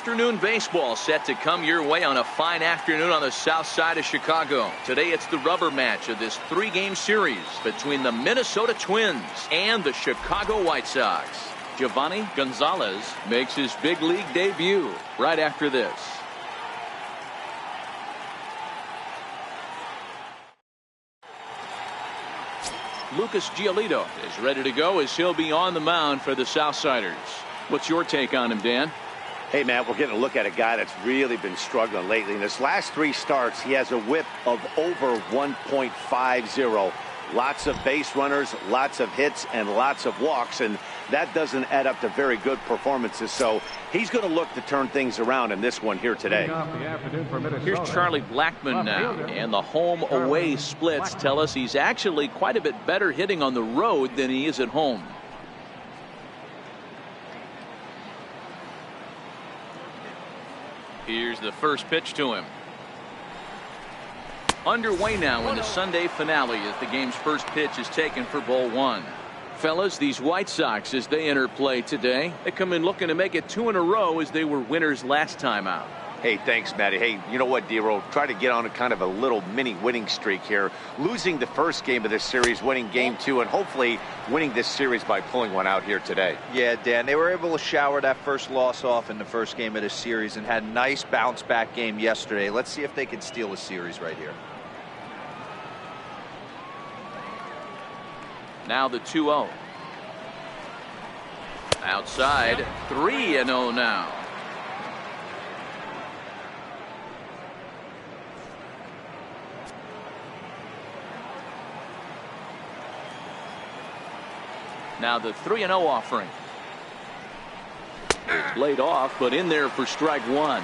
Afternoon baseball set to come your way on a fine afternoon on the south side of Chicago. Today it's the rubber match of this 3-game series between the Minnesota Twins and the Chicago White Sox. Giovanni Gonzalez makes his big league debut right after this. Lucas Giolito is ready to go as he'll be on the mound for the Southsiders. What's your take on him, Dan? Hey, man, we're getting a look at a guy that's really been struggling lately. In his last 3 starts, he has a whip of over 1.50. Lots of base runners, lots of hits, and lots of walks, and that doesn't add up to very good performances. So he's going to look to turn things around in this one here today. Here's Charlie Blackmon now, and the home-away splits tell us he's actually quite a bit better hitting on the road than he is at home. Here's the first pitch to him. Underway now in the Sunday finale as the game's first pitch is taken for ball 1. Fellas, these White Sox, as they enter play today, they come in looking to make it 2 in a row as they were winners last time out. Hey, thanks, Matty. Hey, you know what, D-Roll? Try to get on a kind of a little mini winning streak here. Losing the first game of this series, winning game 2, and hopefully winning this series by pulling one out here today. Yeah, Dan, they were able to shower that first loss off in the first game of this series and had a nice bounce back game yesterday. Let's see if they can steal a series right here. Now the 2-0. Outside, 3-0 now. Now the 3-0 offering. It's laid off, but in there for strike 1.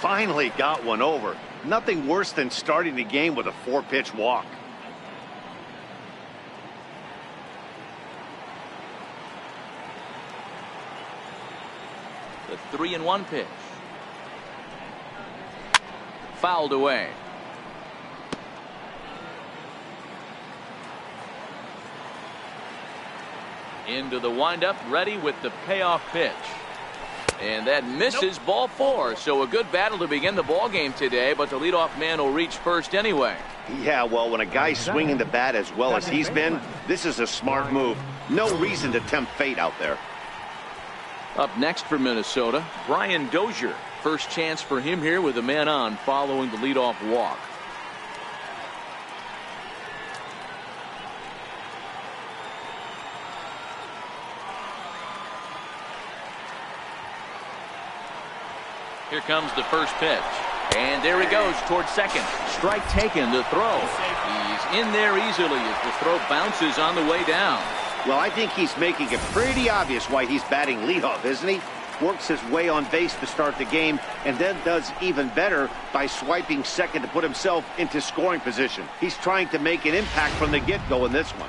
Finally got one over. Nothing worse than starting the game with a 4-pitch walk. The 3-1 pitch. Fouled away. Into the windup, ready with the payoff pitch. And that misses. Ball 4. So a good battle to begin the ball game today, but the leadoff man will reach first anyway. Yeah, well, when a guy's swinging the bat as well as he's been, this is a smart move. No reason to tempt fate out there. Up next for Minnesota, Brian Dozier. First chance for him here with a man on following the leadoff walk. Here comes the first pitch. And there he goes towards second. Strike taken, the throw. He's in there easily as the throw bounces on the way down. Well, I think he's making it pretty obvious why he's batting leadoff, isn't he? Works his way on base to start the game and then does even better by swiping second to put himself into scoring position. He's trying to make an impact from the get-go in this one.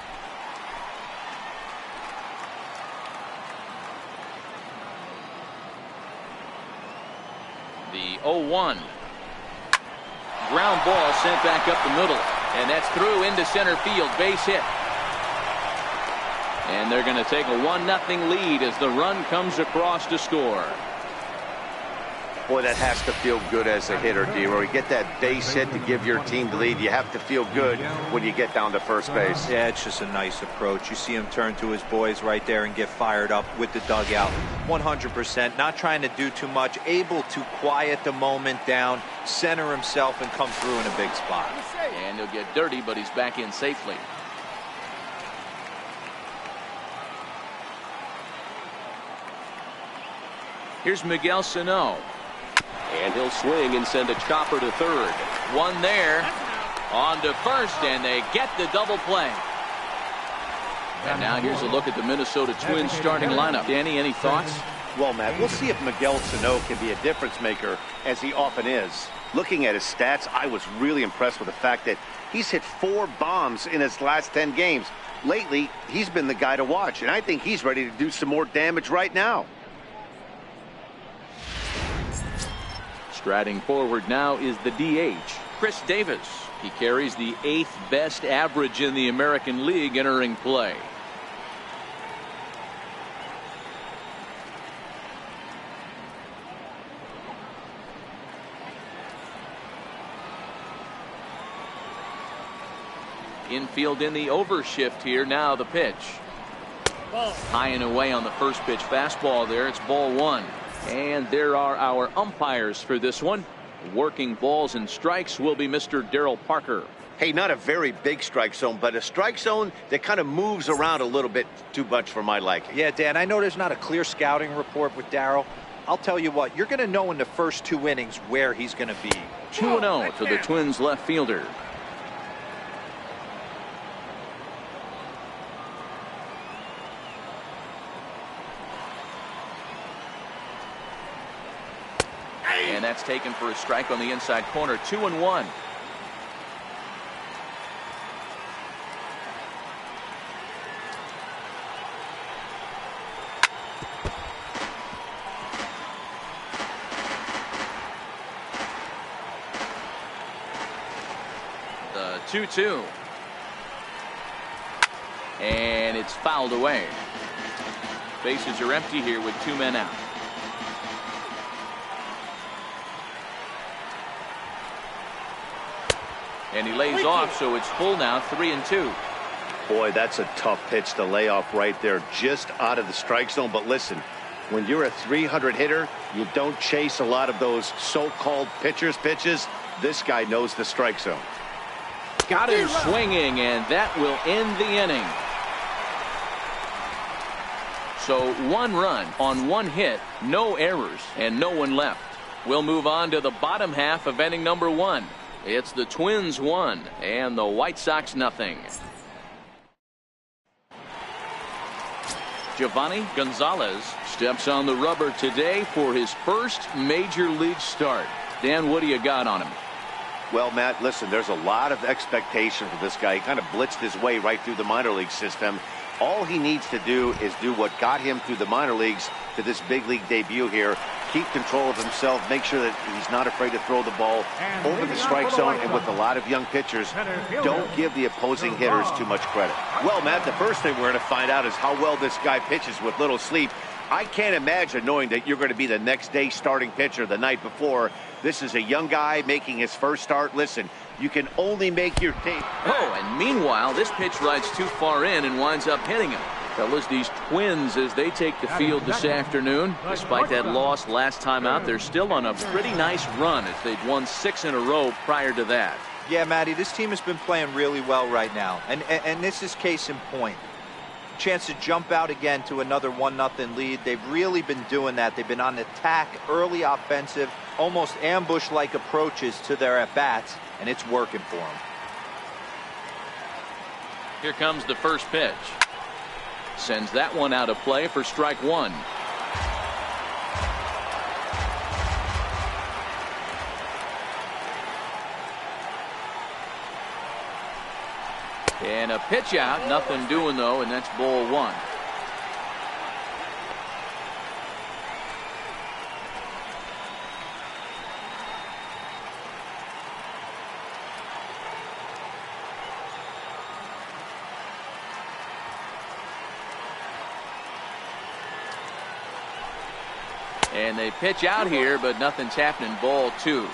The 0-1. Ground ball sent back up the middle. And that's through into center field. Base hit. And they're going to take a 1-0 lead as the run comes across to score. Boy, that has to feel good as a hitter, D-Roy. You get that base hit to give your team the lead. You have to feel good when you get down to first base. Yeah, it's just a nice approach. You see him turn to his boys right there and get fired up with the dugout. 100%. Not trying to do too much. Able to quiet the moment down, center himself, and come through in a big spot. And he'll get dirty, but he's back in safely. Here's Miguel Sano. And he'll swing and send a chopper to third. One there. On to first, and they get the double play. And now here's a look at the Minnesota Twins starting lineup. Danny, any thoughts? Well, Matt, we'll see if Miguel Sano can be a difference maker, as he often is. Looking at his stats, I was really impressed with the fact that he's hit 4 bombs in his last 10 games. Lately, he's been the guy to watch, and I think he's ready to do some more damage right now. Striding forward now is the DH, Chris Davis. He carries the 8th best average in the American League entering play. Infield in the overshift here. Now the pitch. High and away on the first pitch fastball there. It's ball one. And there are our umpires for this one. Working balls and strikes will be Mr. Darryl Parker. Hey, not a very big strike zone, but a strike zone that kind of moves around a little bit too much for my liking. Yeah, Dan, I know there's not a clear scouting report with Darryl. I'll tell you what, you're going to know in the first 2 innings where he's going to be. 2-0 to the Twins left fielder. And that's taken for a strike on the inside corner. 2-1. The 2-2. And it's fouled away. Bases are empty here with 2 men out. And he lays off, so it's full now, 3-2. Boy, that's a tough pitch to lay off right there, just out of the strike zone. But listen, when you're a 300 hitter, you don't chase a lot of those so-called pitcher's pitches. This guy knows the strike zone. Got him swinging, and that will end the inning. So 1 run on 1 hit, no errors, and no one left. We'll move on to the bottom half of inning number 1. It's the Twins 1 and the White Sox nothing. Giovanni Gonzalez steps on the rubber today for his first major league start. Dan, what do you got on him? Well, Matt, listen, there's a lot of expectation for this guy. He kind of blitzed his way right through the minor league system. All he needs to do is do what got him through the minor leagues to this big league debut here. Keep control of himself, make sure that he's not afraid to throw the ball over the strike zone. And with a lot of young pitchers, don't give the opposing hitters too much credit. Well, Matt, the first thing we're going to find out is how well this guy pitches with little sleep. I can't imagine knowing that you're going to be the next day starting pitcher the night before. This is a young guy making his first start. Listen, you can only make your team. Oh, and meanwhile, this pitch rides too far in and winds up hitting him. Fellas, these Twins, as they take the field this afternoon, despite that loss last time out, they're still on a pretty nice run as they'd won 6 in a row prior to that. Yeah, Matty, this team has been playing really well right now, and this is case in point. Chance to jump out again to another 1-0 lead. They've really been doing that. They've been on attack, early offensive, almost ambush-like approaches to their at-bats, and it's working for them. Here comes the first pitch. Sends that one out of play for strike 1. And a pitch out, nothing doing though, and that's ball 1. And they pitch out here, but nothing's happening. Ball 2.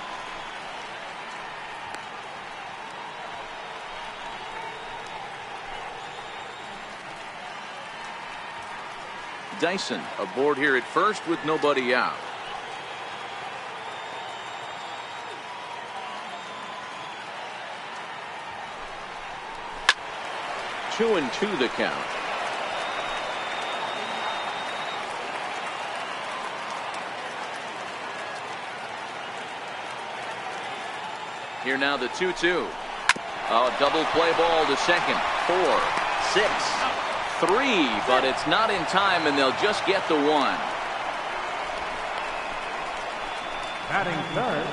Dyson aboard here at first with nobody out. Two and two the count. Here now the 2-2. Oh, double play ball to second. 4, 6, 3, but it's not in time, and they'll just get the 1. Batting third,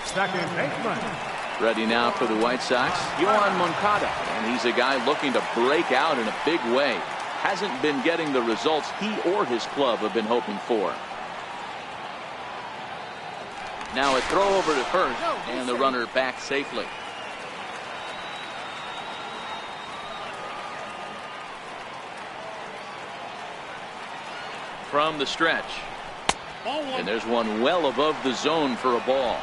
second baseman. Ready now for the White Sox, Yohan Moncada, and he's a guy looking to break out in a big way. Hasn't been getting the results he or his club have been hoping for. Now a throw over to first, and the runner back safely. From the stretch. And there's one well above the zone for a ball.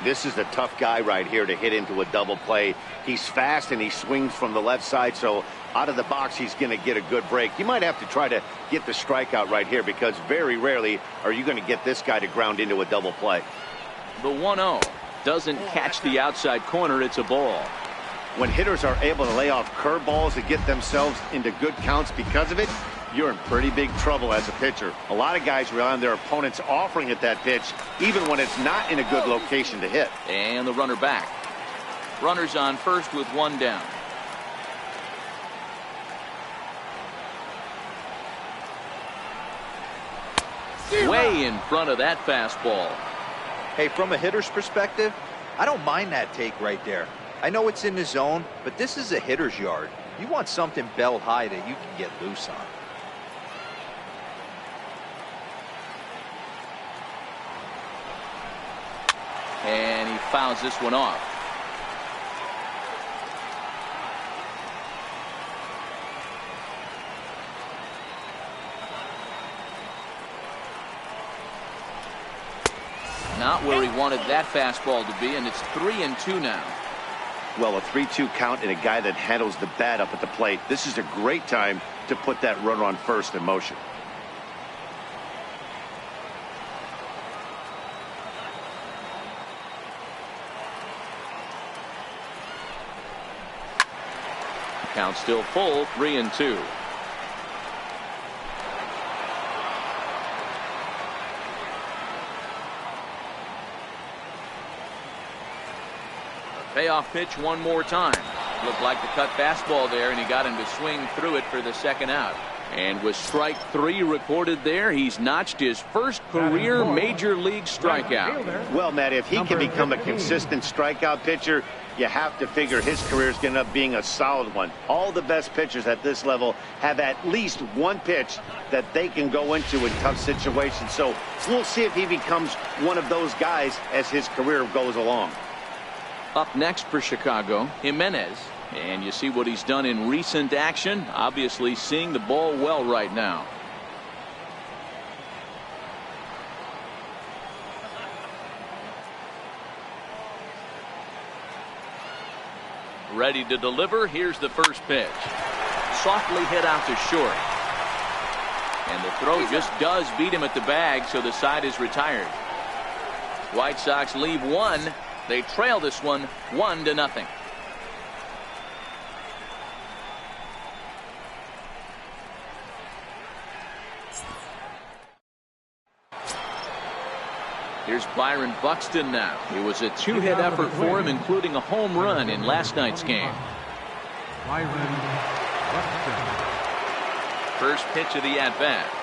This is a tough guy right here to hit into a double play. He's fast and he swings from the left side, so out of the box he's going to get a good break. You might have to try to get the strikeout right here because very rarely are you going to get this guy to ground into a double play. The 1-0 doesn't catch the outside corner. It's a ball. When hitters are able to lay off curveballs and get themselves into good counts because of it, you're in pretty big trouble as a pitcher. A lot of guys rely on their opponents offering at that pitch, even when it's not in a good location to hit. And the runner back. Runners on first with one down. Way in front of that fastball. Hey, from a hitter's perspective, I don't mind that take right there. I know it's in the zone, but this is a hitter's yard. You want something bell high that you can get loose on. And he fouls this one off. Not where he wanted that fastball to be, and it's 3-2 now. Well, a 3-2 count and a guy that handles the bat up at the plate. This is a great time to put that runner on first in motion. Count still full, 3-2. Payoff pitch one more time. Looked like the cut fastball there, and he got him to swing through it for the second out. And with strike 3 recorded there, he's notched his first career major league strikeout. Well, Matt, if he can become a consistent strikeout pitcher, you have to figure his career is going to end up being a solid one. All the best pitchers at this level have at least one pitch that they can go into in tough situations. So we'll see if he becomes one of those guys as his career goes along. Up next for Chicago, Jimenez. And you see what he's done in recent action. Obviously seeing the ball well right now. Ready to deliver. Here's the first pitch. Softly hit out to short. And the throw just does beat him at the bag, so the side is retired. White Sox leave one. They trail this one 1-0. Here's Byron Buxton now. It was a 2-hit effort for him, including a home run in last night's game. Byron Buxton. First pitch of the at-bat.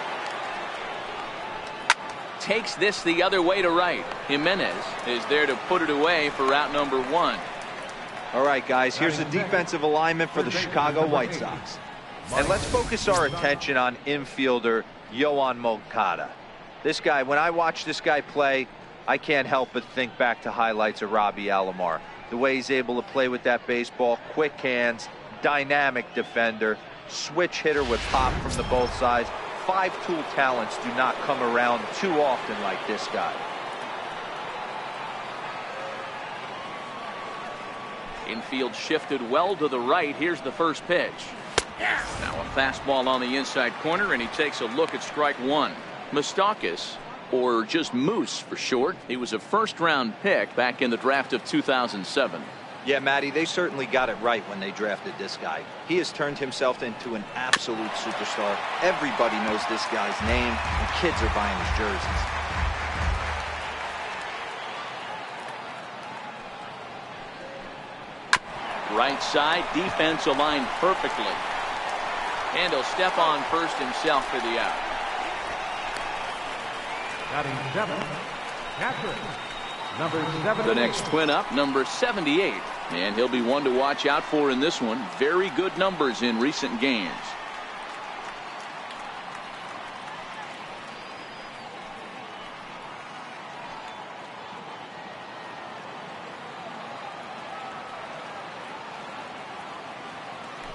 Takes this the other way to right. Jimenez is there to put it away for route number 1. All right, guys, here's the defensive alignment for the Chicago White Sox. And let's focus our attention on infielder Yoan Moncada. This guy, when I watch this guy play, I can't help but think back to highlights of Robbie Alomar. The way he's able to play with that baseball, quick hands, dynamic defender, switch hitter with pop from the both sides. 5-tool talents do not come around too often like this guy. Infield shifted well to the right. Here's the first pitch. Now a fastball on the inside corner, and he takes a look at strike 1. Moustakas, or just Moose for short. He was a first-round pick back in the draft of 2007. Yeah, Matty, they certainly got it right when they drafted this guy. He has turned himself into an absolute superstar. Everybody knows this guy's name, and kids are buying his jerseys. Right side, defense aligned perfectly. And he'll step on first himself for the out. Batting 7, Catherine. Number 78. The next twin up, number 78. And he'll be one to watch out for in this one. Very good numbers in recent games.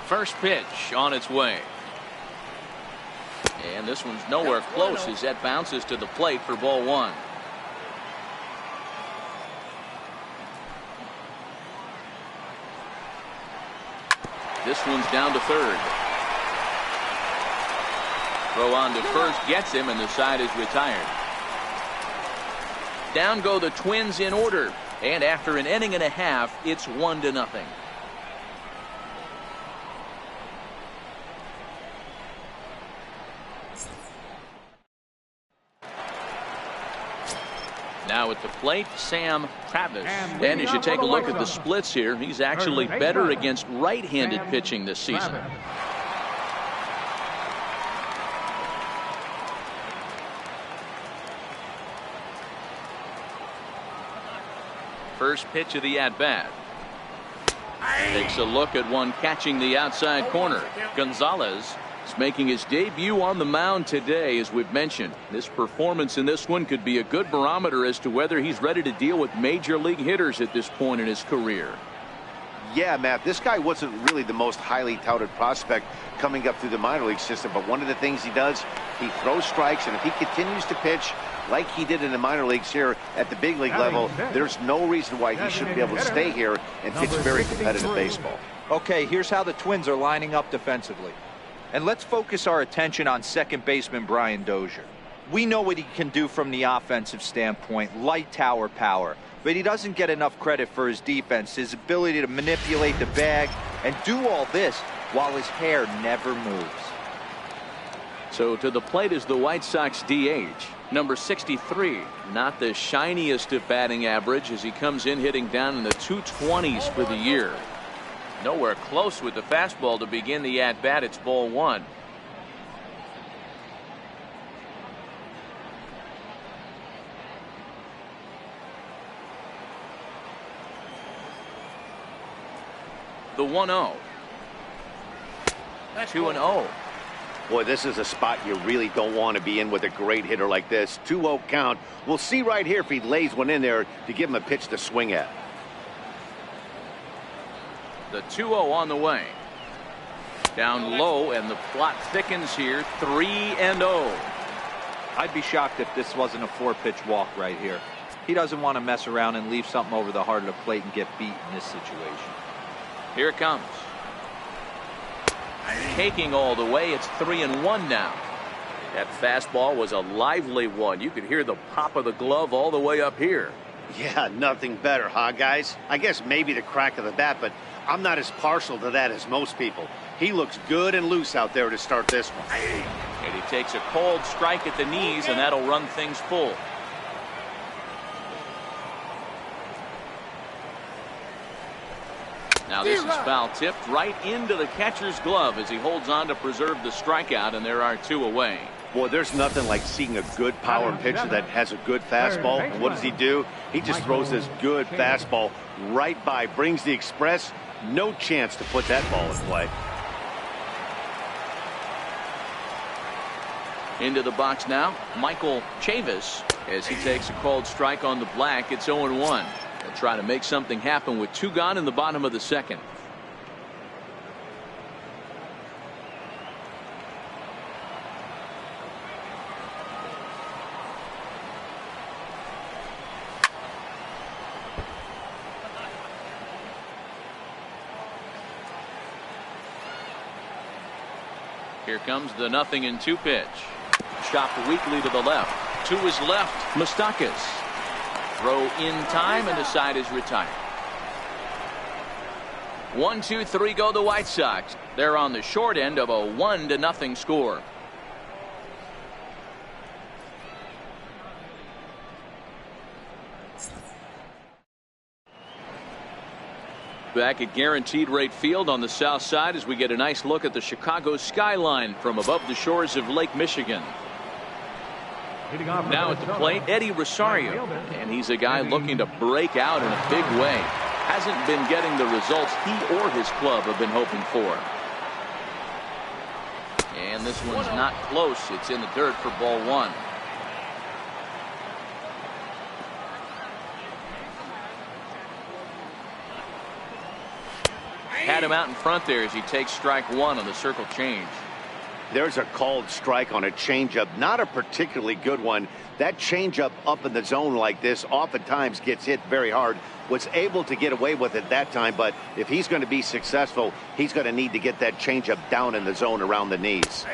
First pitch on its way. And this one's nowhere close as that bounces to the plate for ball 1. This one's down to third. Throw on to first gets him, and the side is retired. Down go the Twins in order, and after an inning and a half, it's 1-0. Now at the plate, Sam Travis. And as you take a look at the splits here, he's actually better against right-handed pitching this season. First pitch of the at-bat. Takes a look at one catching the outside corner. Gonzalez is making his debut on the mound today, as we've mentioned. This performance in this one could be a good barometer as to whether he's ready to deal with major league hitters at this point in his career. Yeah, Matt, this guy wasn't really the most highly touted prospect coming up through the minor league system, but one of the things he does, he throws strikes, and if he continues to pitch like he did in the minor leagues here at the big league level, there's no reason why he shouldn't be able to stay here and pitch very competitive baseball. Okay, here's how the Twins are lining up defensively. And let's focus our attention on second baseman Brian Dozier. We know what he can do from the offensive standpoint, light tower power. But he doesn't get enough credit for his defense, his ability to manipulate the bag and do all this while his hair never moves. So to the plate is the White Sox DH, number 63. Not the shiniest of batting average as he comes in hitting down in the 220s for the year. Nowhere close with the fastball to begin the at-bat. It's ball one. The 1-0. 2-0. Boy, this is a spot you really don't want to be in with a great hitter like this. 2-0 count. We'll see right here if he lays one in there to give him a pitch to swing at. The 2-0 on the way. Down low, and the plot thickens here. 3-0. I'd be shocked if this wasn't a 4-pitch walk right here. He doesn't want to mess around and leave something over the heart of the plate and get beat in this situation. Here it comes. Taking all the way. It's 3-1 now. That fastball was a lively one. You could hear the pop of the glove all the way up here. Yeah, nothing better, huh, guys? I guess maybe the crack of the bat, but I'm not as partial to that as most people. He looks good and loose out there to start this one. And he takes a cold strike at the knees, and that'll run things full. Now this is foul tipped right into the catcher's glove as he holds on to preserve the strikeout, and there are two away. Boy, there's nothing like seeing a good power pitcher that has a good fastball. And what does he do? He just throws this good fastball right by, brings the express. No chance to put that ball in play. Into the box now, Michael Chavis, as he takes a called strike on the black. It's 0-1. They'll try to make something happen with two gone in the bottom of the second. Here comes the 0-2 pitch. Chopped weakly to the left. To his left, Moustakas. Throw in time, and the side is retired. 1-2-3 go the White Sox. They're on the short end of a 1-0 score. Back at Guaranteed Rate Field on the south side as we get a nice look at the Chicago skyline from above the shores of Lake Michigan. Now at the plate, Eddie Rosario, and he's a guy looking to break out in a big way. Hasn't been getting the results he or his club have been hoping for. And this one's not close. It's in the dirt for ball one. Had him out in front there as he takes strike one on the circle change. There's a called strike on a changeup, not a particularly good one. That changeup up in the zone like this oftentimes gets hit very hard. Was able to get away with it that time, but if he's going to be successful, he's going to need to get that changeup down in the zone around the knees.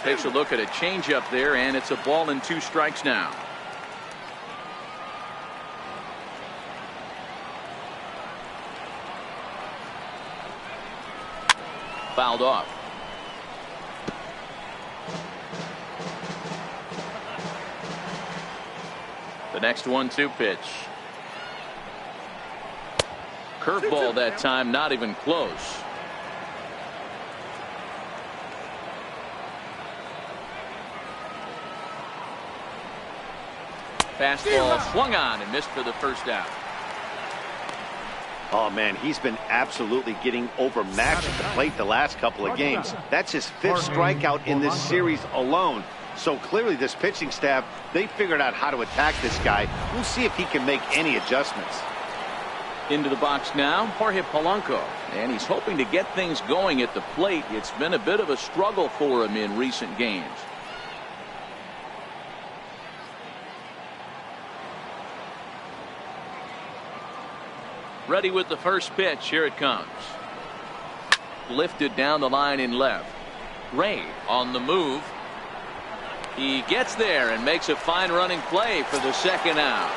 Takes a look at a changeup there, and it's a ball and 2 strikes now. Fouled off. The next 1-2 pitch. Curveball that time, not even close. Fastball swung on and missed for the first out. Oh, man, he's been absolutely getting overmatched at the plate the last couple of games. That's his 5th strikeout in this series alone. So clearly this pitching staff, they figured out how to attack this guy. We'll see if he can make any adjustments. Into the box now, Jorge Polanco. And he's hoping to get things going at the plate. It's been a bit of a struggle for him in recent games. Ready with the first pitch. Here it comes. Lifted down the line in left. Ray on the move. He gets there and makes a fine running play for the second out.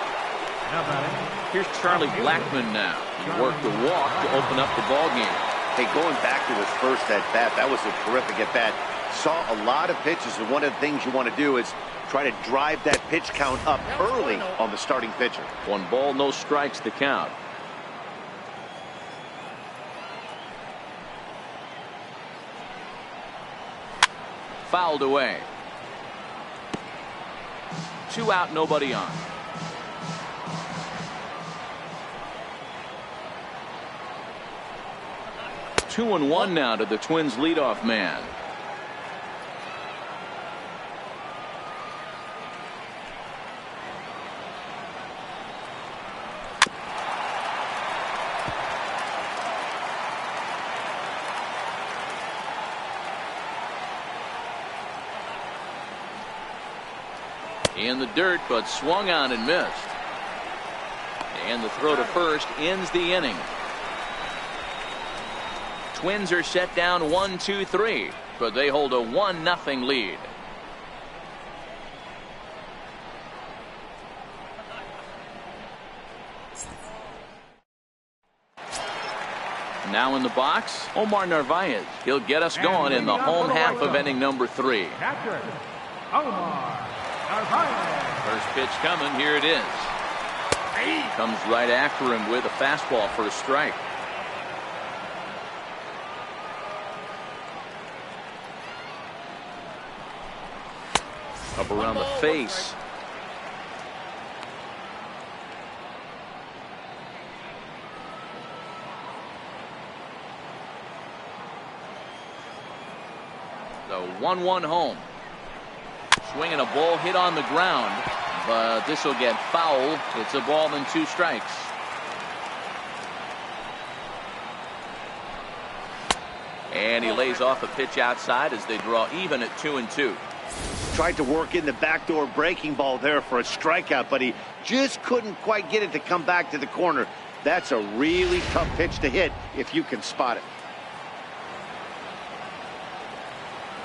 Here's Charlie Blackmon now. He worked the walk to open up the ball game. Hey, going back to his first at bat, that was a terrific at bat. Saw a lot of pitches, and one of the things you want to do is try to drive that pitch count up early on the starting pitcher. 1 ball, no strikes the count. Fouled away. 2 out, nobody on. Two and one now to the Twins leadoff man. In the dirt, but swung on and missed. And the throw to first ends the inning. Twins are set down 1-2-3, but they hold a 1-0 lead. Now in the box, Omar Narvaez. He'll get us going in the home half of inning number 3. Catcher, Omar Narvaez. First pitch coming. Here it is. Comes right after him with a fastball for a strike. Up around the face. The 1-1 home. Swinging a ball hit on the ground, but this will get foul. It's a ball and 2 strikes. And he lays off a pitch outside as they draw even at 2-2. Tried to work in the backdoor breaking ball there for a strikeout, but he just couldn't quite get it to come back to the corner. That's a really tough pitch to hit if you can spot it.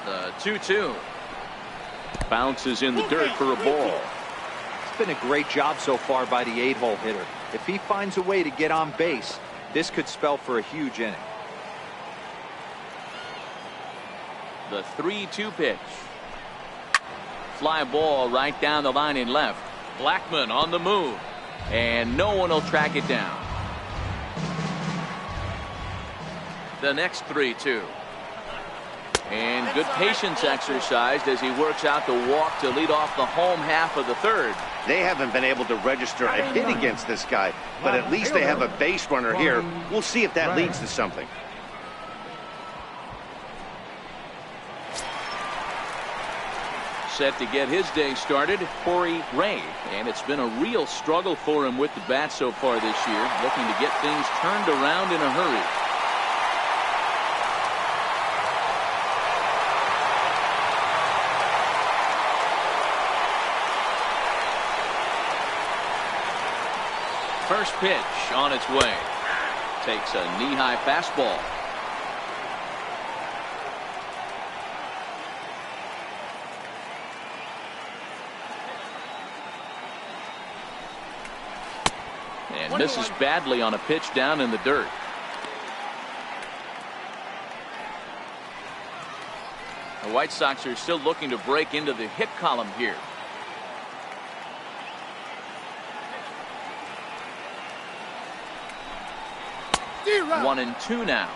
The 2-2. Bounces in the dirt for a ball. It's been a great job so far by the 8-hole hitter. If he finds a way to get on base, this could spell for a huge inning. The 3-2 pitch. Fly ball right down the line in left. Blackmon on the move, and no one will track it down. The next 3-2. And good patience exercised as he works out the walk to lead off the home half of the 3rd. They haven't been able to register a hit against this guy, but at least they have a base runner here. We'll see if that leads to something. Set to get his day started, Corey Ray. And it's been a real struggle for him with the bat so far this year, looking to get things turned around in a hurry. First pitch on its way. Takes a knee-high fastball. And misses badly on a pitch down in the dirt. The White Sox are still looking to break into the hit column here. Zero. 1-2 now.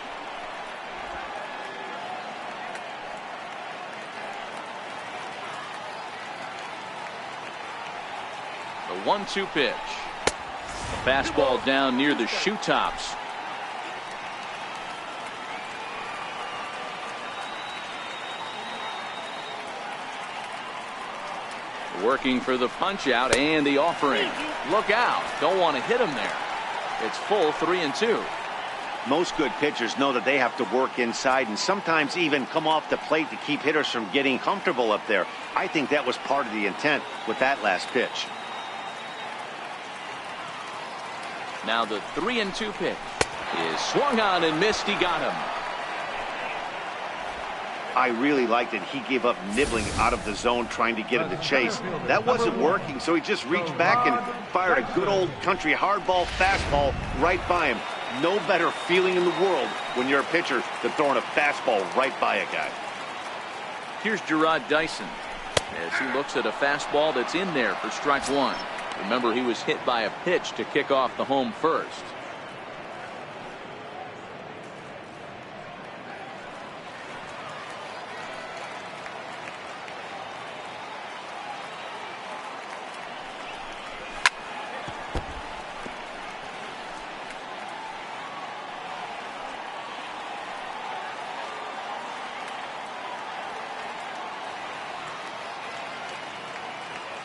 The 1-2 pitch. A fastball down near the shoe tops. Working for the punch out and the offering. Look out. Don't want to hit him there. It's full 3-2. Most good pitchers know that they have to work inside and sometimes even come off the plate to keep hitters from getting comfortable up there. I think that was part of the intent with that last pitch. Now the 3-2 pitch is swung on and missed. He got him. I really liked it. He gave up nibbling out of the zone trying to get him to chase. That wasn't working, so he just reached back and fired a good old country hardball fastball right by him. No better feeling in the world when you're a pitcher than throwing a fastball right by a guy. Here's Gerard Dyson as he looks at a fastball that's in there for strike one. Remember, he was hit by a pitch to kick off the home first.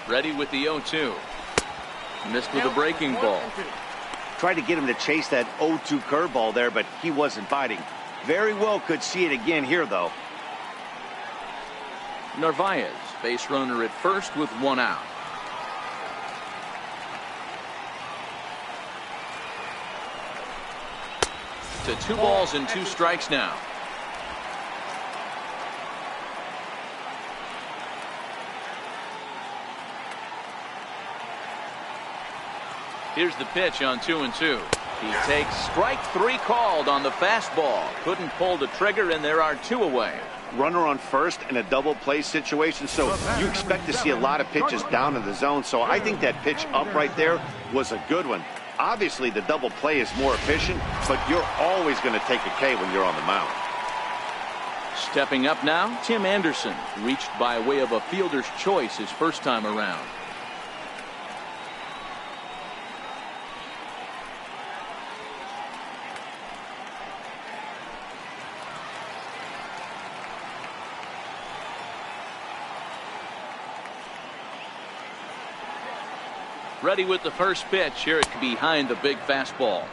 Ready with the 0-2. Missed with a breaking ball. Tried to get him to chase that 0-2 curveball there, but he wasn't biting. Very well could see it again here, though. Narvaez, base runner at first with one out. To 2 balls and 2 strikes now. Here's the pitch on 2-2. He takes strike 3 called on the fastball. Couldn't pull the trigger, and there are 2 away. Runner on first in a double play situation, so you expect to see a lot of pitches down in the zone. So I think that pitch up right there was a good one. Obviously, the double play is more efficient, but you're always going to take a K when you're on the mound. Stepping up now, Tim Anderson, reached by way of a fielder's choice his first time around. Ready with the first pitch here behind the big fastball.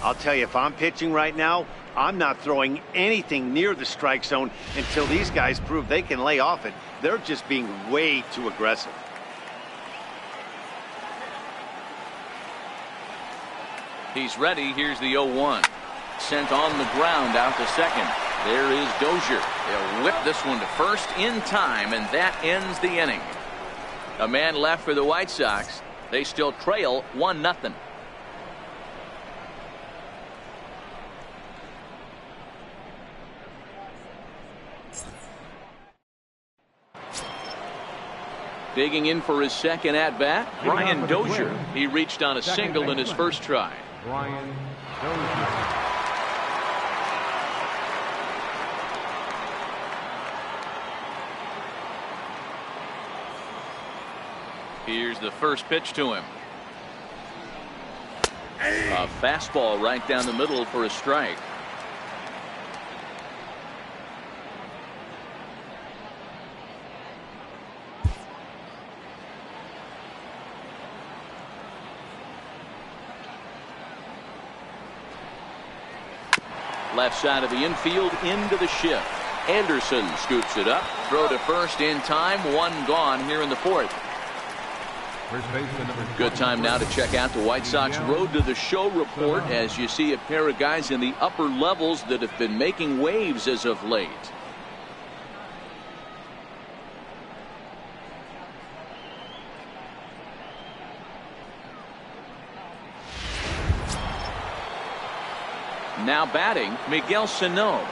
I'll tell you, if I'm pitching right now, I'm not throwing anything near the strike zone until these guys prove they can lay off it. They're just being way too aggressive. He's ready. Here's the 0-1. Sent on the ground out to second. There is Dozier. They'll whip this one to first in time, and that ends the inning. A man left for the White Sox. They still trail 1-0. Digging in for his second at-bat, Brian Dozier. He reached on a single in his first try. Brian Dozier. Here's the first pitch to him. A fastball right down the middle for a strike. Left side of the infield into the shift. Anderson scoops it up. Throw to first in time. 1 gone here in the 4th. First baseman number Good time now to check out the White Sox Road to the Show report as you see a pair of guys in the upper levels that have been making waves as of late. Now batting, Miguel Sano.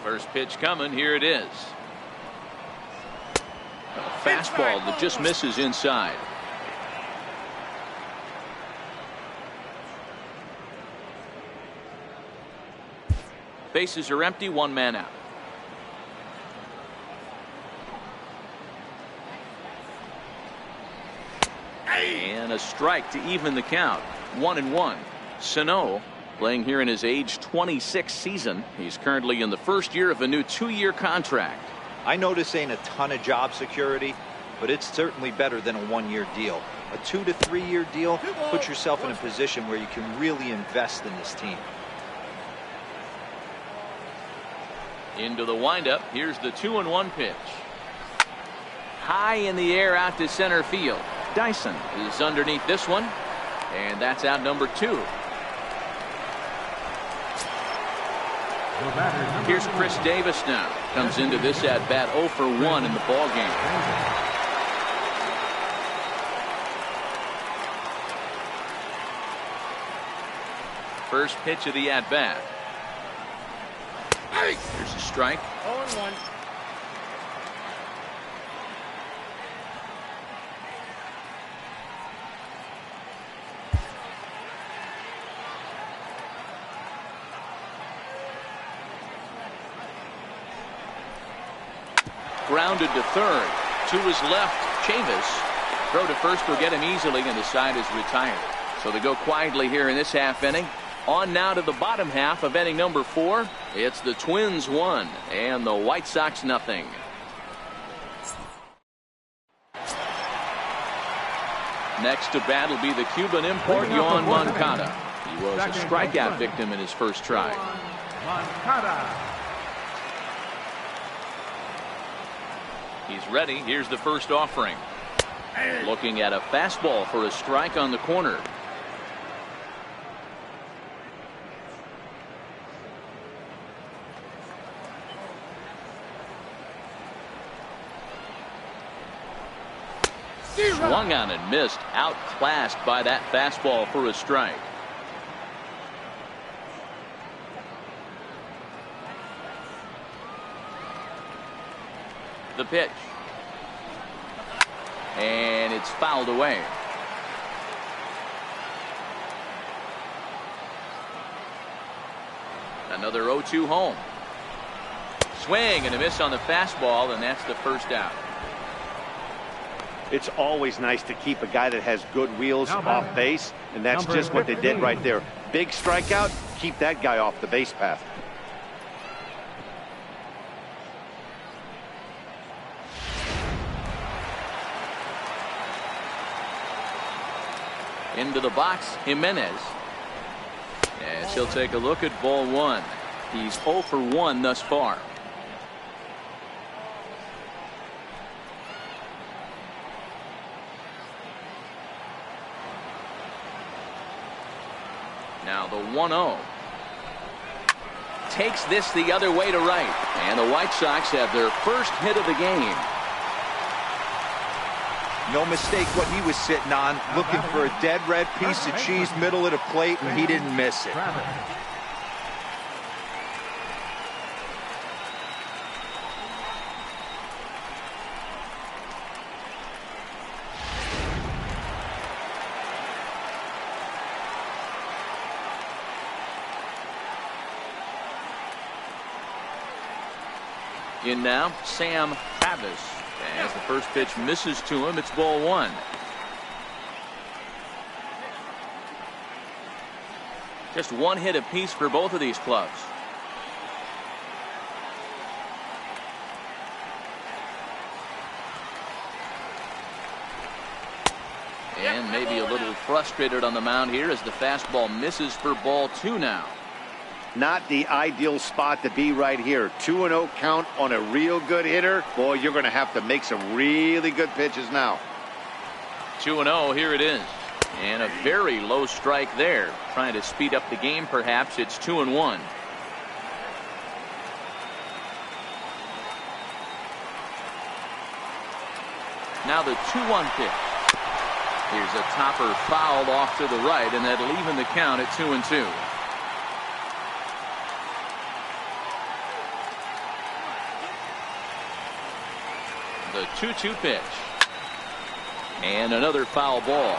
First pitch coming. Here it is. A fastball that just misses inside. Bases are empty. One man out. And a strike to even the count. 1-1. Sano playing here in his age 26 season. He's currently in the first year of a new 2-year contract. I know this ain't a ton of job security, but it's certainly better than a 1-year deal. A 2 to 3 year deal puts yourself in a position where you can really invest in this team. Into the windup. Here's the 2-1 pitch. High in the air out to center field. Dyson is underneath this one, and that's out number 2. Here's Chris Davis now. Comes into this at bat 0 for 1 in the ball game. First pitch of the at bat. Here's a strike. 0-1. Grounded to third. To his left, Chavis. Throw to first will get him easily, and the side is retired. So they go quietly here in this half inning. On now to the bottom half of inning number 4. It's the Twins 1 and the White Sox nothing. Next to bat will be the Cuban import Yoan Moncada. He was a strikeout victim in his first try. Moncada. He's ready. Here's the first offering. Looking at a fastball for a strike on the corner. Swung on and missed. Outclassed by that fastball for a strike. The pitch. And it's fouled away. Another 0-2 home. Swing and a miss on the fastball, and that's the first out. It's always nice to keep a guy that has good wheels off base, and that's just what they did right there. Big strikeout, keep that guy off the base path. Into the box, Jimenez. As he'll take a look at ball 1. He's 0 for 1 thus far. Now the 1-0. Takes this the other way to right. And the White Sox have their first hit of the game. No mistake what he was sitting on, looking for a dead red piece of cheese middle of the plate, and he didn't miss it. In now, Sam Travis. As the first pitch misses to him, it's ball 1. Just one hit apiece for both of these clubs. Maybe a little frustrated on the mound here as the fastball misses for ball 2 now. Not the ideal spot to be right here. 2-0 count on a real good hitter. Boy, you're going to have to make some really good pitches now. 2-0, here it is. And a very low strike there. Trying to speed up the game, perhaps. It's 2-1. Now the 2-1 pitch. Here's a topper fouled off to the right, and that'll even the count at 2-2. The 2-2 pitch. And another foul ball.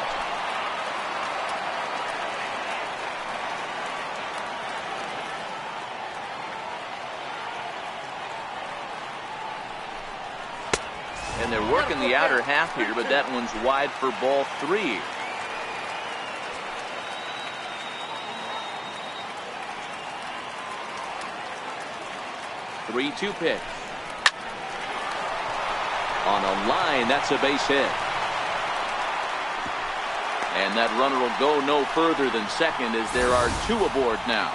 And they're working the outer half here, but that one's wide for ball 3. The 3-2 pitch. On a line, that's a base hit. And that runner will go no further than second as there are 2 aboard now.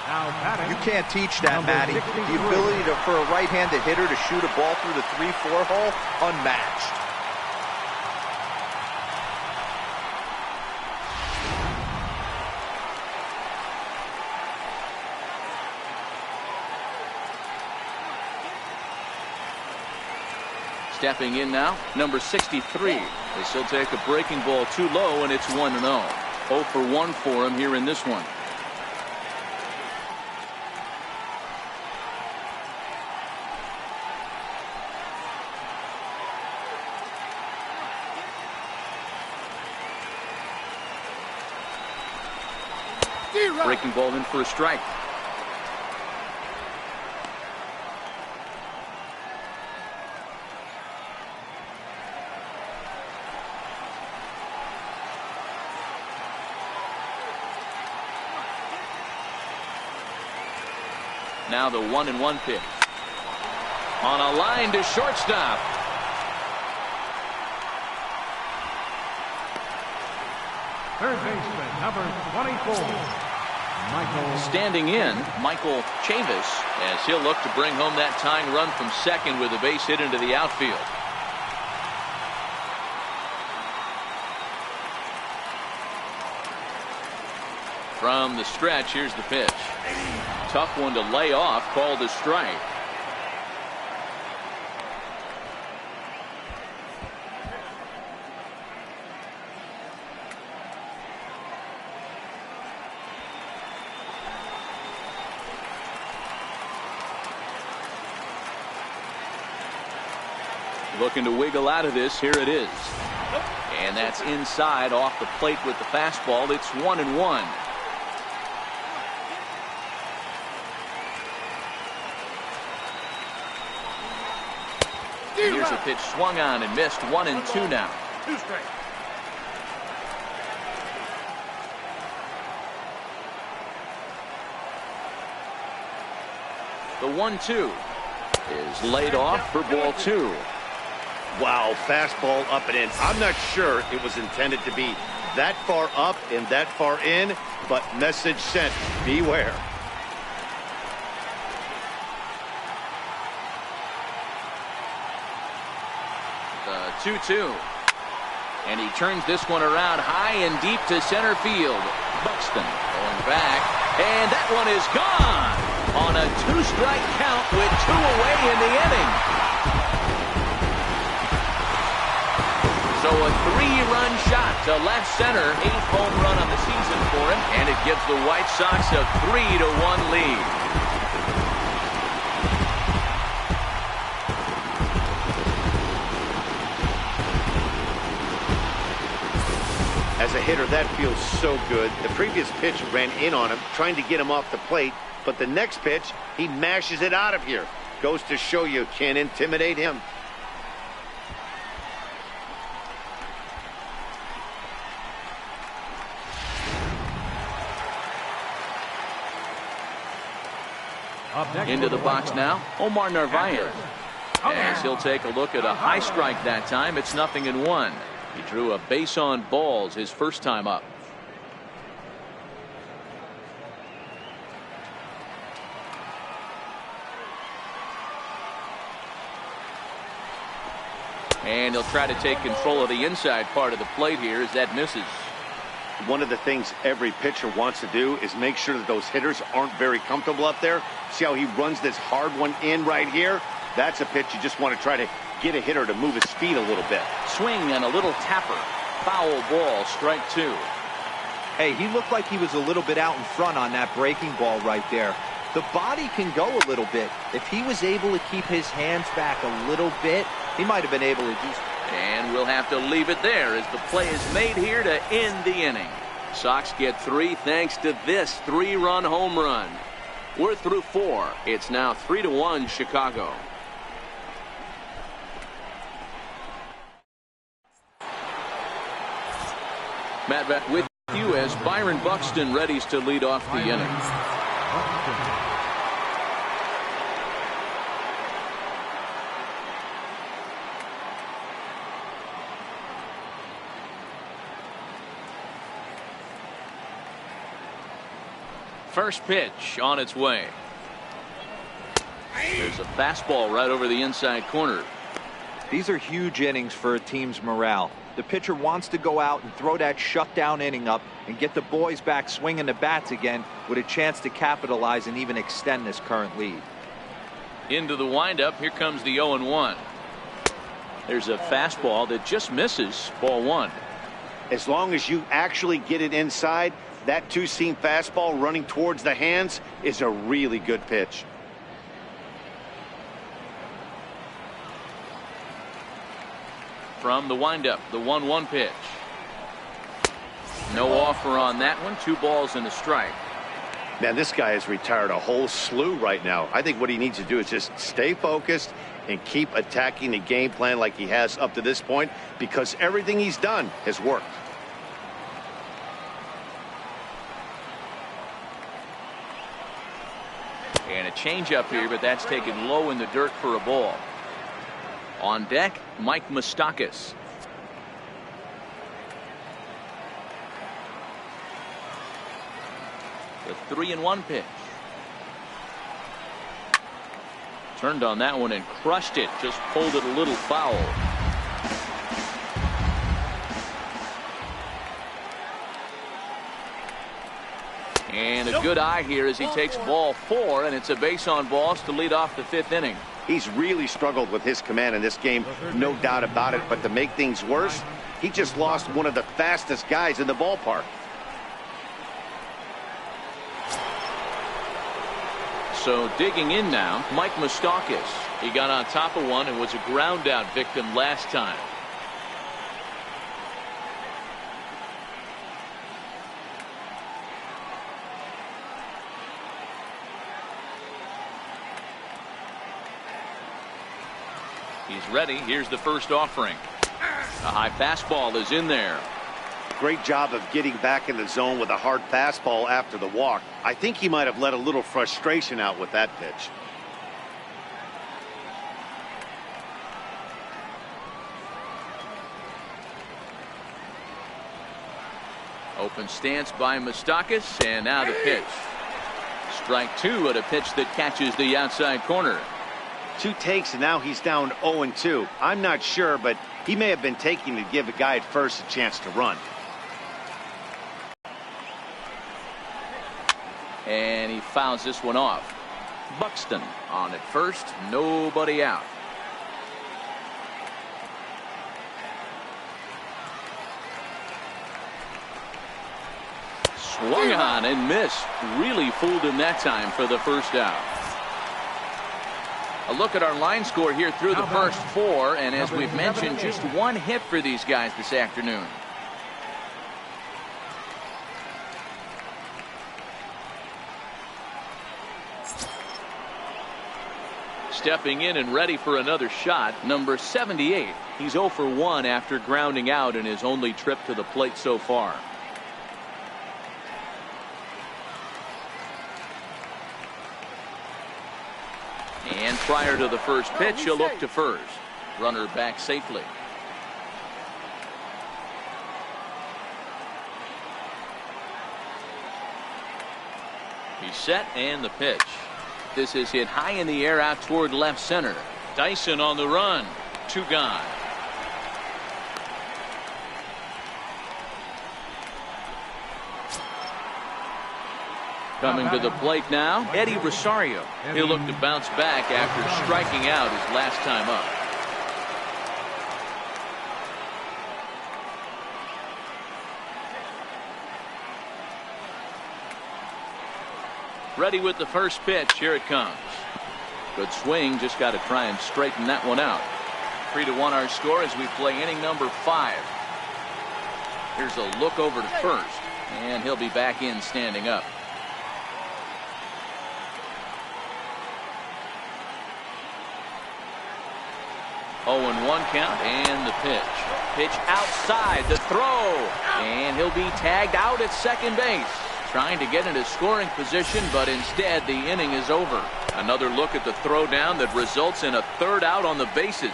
You can't teach that, Matty. The ability for a right-handed hitter to shoot a ball through the 3-4 hole, unmatched. Stepping in now, number 63. As he'll take a breaking ball too low, and it's 1-0. 0 for 1 for him here in this one. Breaking ball in for a strike. Now the 1-1 pitch. On a line to shortstop. Third baseman, number 24, Michael. Standing in, Michael Chavis, as he'll look to bring home that tying run from second with a base hit into the outfield. From the stretch, here's the pitch. Tough one to lay off, called a strike. Looking to wiggle out of this. Here it is. And that's inside off the plate with the fastball. It's 1-1. Here's a pitch swung on and missed. 1-2 now. 2 straight. The 1-2 is laid off for ball 2. Wow, fastball up and in. I'm not sure it was intended to be that far up and that far in, but message sent. Beware. The 2-2. And he turns this one around high and deep to center field. Buxton going back. And that one is gone on a 2-strike count with 2 away in the inning. So a 3-run shot to left center. 8th home run on the season for him. And it gives the White Sox a 3-1 lead. As a hitter, that feels so good. The previous pitch ran in on him, trying to get him off the plate. But the next pitch, he mashes it out of here. Goes to show you, can't intimidate him. Into the box now, Omar Narvaez. As he'll take a look at a high strike that time. It's 0-1. He drew a base on balls his first time up. And he'll try to take control of the inside part of the plate here as that misses. One of the things every pitcher wants to do is make sure that those hitters aren't very comfortable up there. See how he runs this hard one in right here? That's a pitch you just want to try to get a hitter to move his feet a little bit. Swing and a little tapper. Foul ball, strike 2. Hey, he looked like he was a little bit out in front on that breaking ball right there. The body can go a little bit. If he was able to keep his hands back a little bit, he might have been able to do so. And we'll have to leave it there as the play is made here to end the inning. Sox get 3 thanks to this 3-run home run. We're through 4. It's now 3-1 Chicago. Matt back with you as Byron Buxton readies to lead off the inning. First pitch on its way. There's a fastball right over the inside corner. These are huge innings for a team's morale. The pitcher wants to go out and throw that shutdown inning up and get the boys back swinging the bats again with a chance to capitalize and even extend this current lead. Into the windup. Here comes the 0-1. There's a fastball that just misses. Ball 1. As long as you actually get it inside, that two-seam fastball running towards the hands is a really good pitch. From the windup, the 1-1 pitch. No offer on that one. 2 balls and a strike. Man, this guy has retired a whole slew right now. I think what he needs to do is just stay focused and keep attacking the game plan like he has up to this point, because everything he's done has worked. And a changeup here, but that's taken low in the dirt for a ball. On deck, Mike Moustakas. The 3-1 pitch. Turned on that one and crushed it. Just pulled it a little foul. And a good eye here as he takes ball 4, and it's a base on balls to lead off the 5th inning. He's really struggled with his command in this game, no doubt about it. But to make things worse, he just lost one of the fastest guys in the ballpark. So digging in now, Mike Moustakas. He got on top of one and was a ground out victim last time. He's ready. Here's the first offering. A high fastball is in there. Great job of getting back in the zone with a hard fastball after the walk. I think he might have let a little frustration out with that pitch. Open stance by Moustakas, and now the pitch. Strike 2 at a pitch that catches the outside corner. 2 takes, and now he's down 0-2. I'm not sure, but he may have been taking to give the guy at first a chance to run. And he fouls this one off. Buxton on at first, nobody out. Swung on and missed. Really fooled him that time for the first out. A look at our line score here through the first 4, and as we've mentioned, just 1 hit for these guys this afternoon. Stepping in and ready for another shot, number 78. He's 0 for 1 after grounding out in his only trip to the plate so far. And prior to the first pitch, he'll look to first. Runner back safely. He's set, and the pitch. This is hit high in the air out toward left center. Dyson on the run. 2 gone. Coming to the plate now, Eddie Rosario. He'll look to bounce back after striking out his last time up. Ready with the first pitch. Here it comes. Good swing. Just got to try and straighten that one out. 3-1 our score as we play inning number 5. Here's a look over to first, and he'll be back in standing up. Oh, 0-1 count, and the pitch. Pitch outside, the throw, and he'll be tagged out at second base. Trying to get into scoring position, but instead the inning is over. Another look at the throwdown that results in a third out on the bases.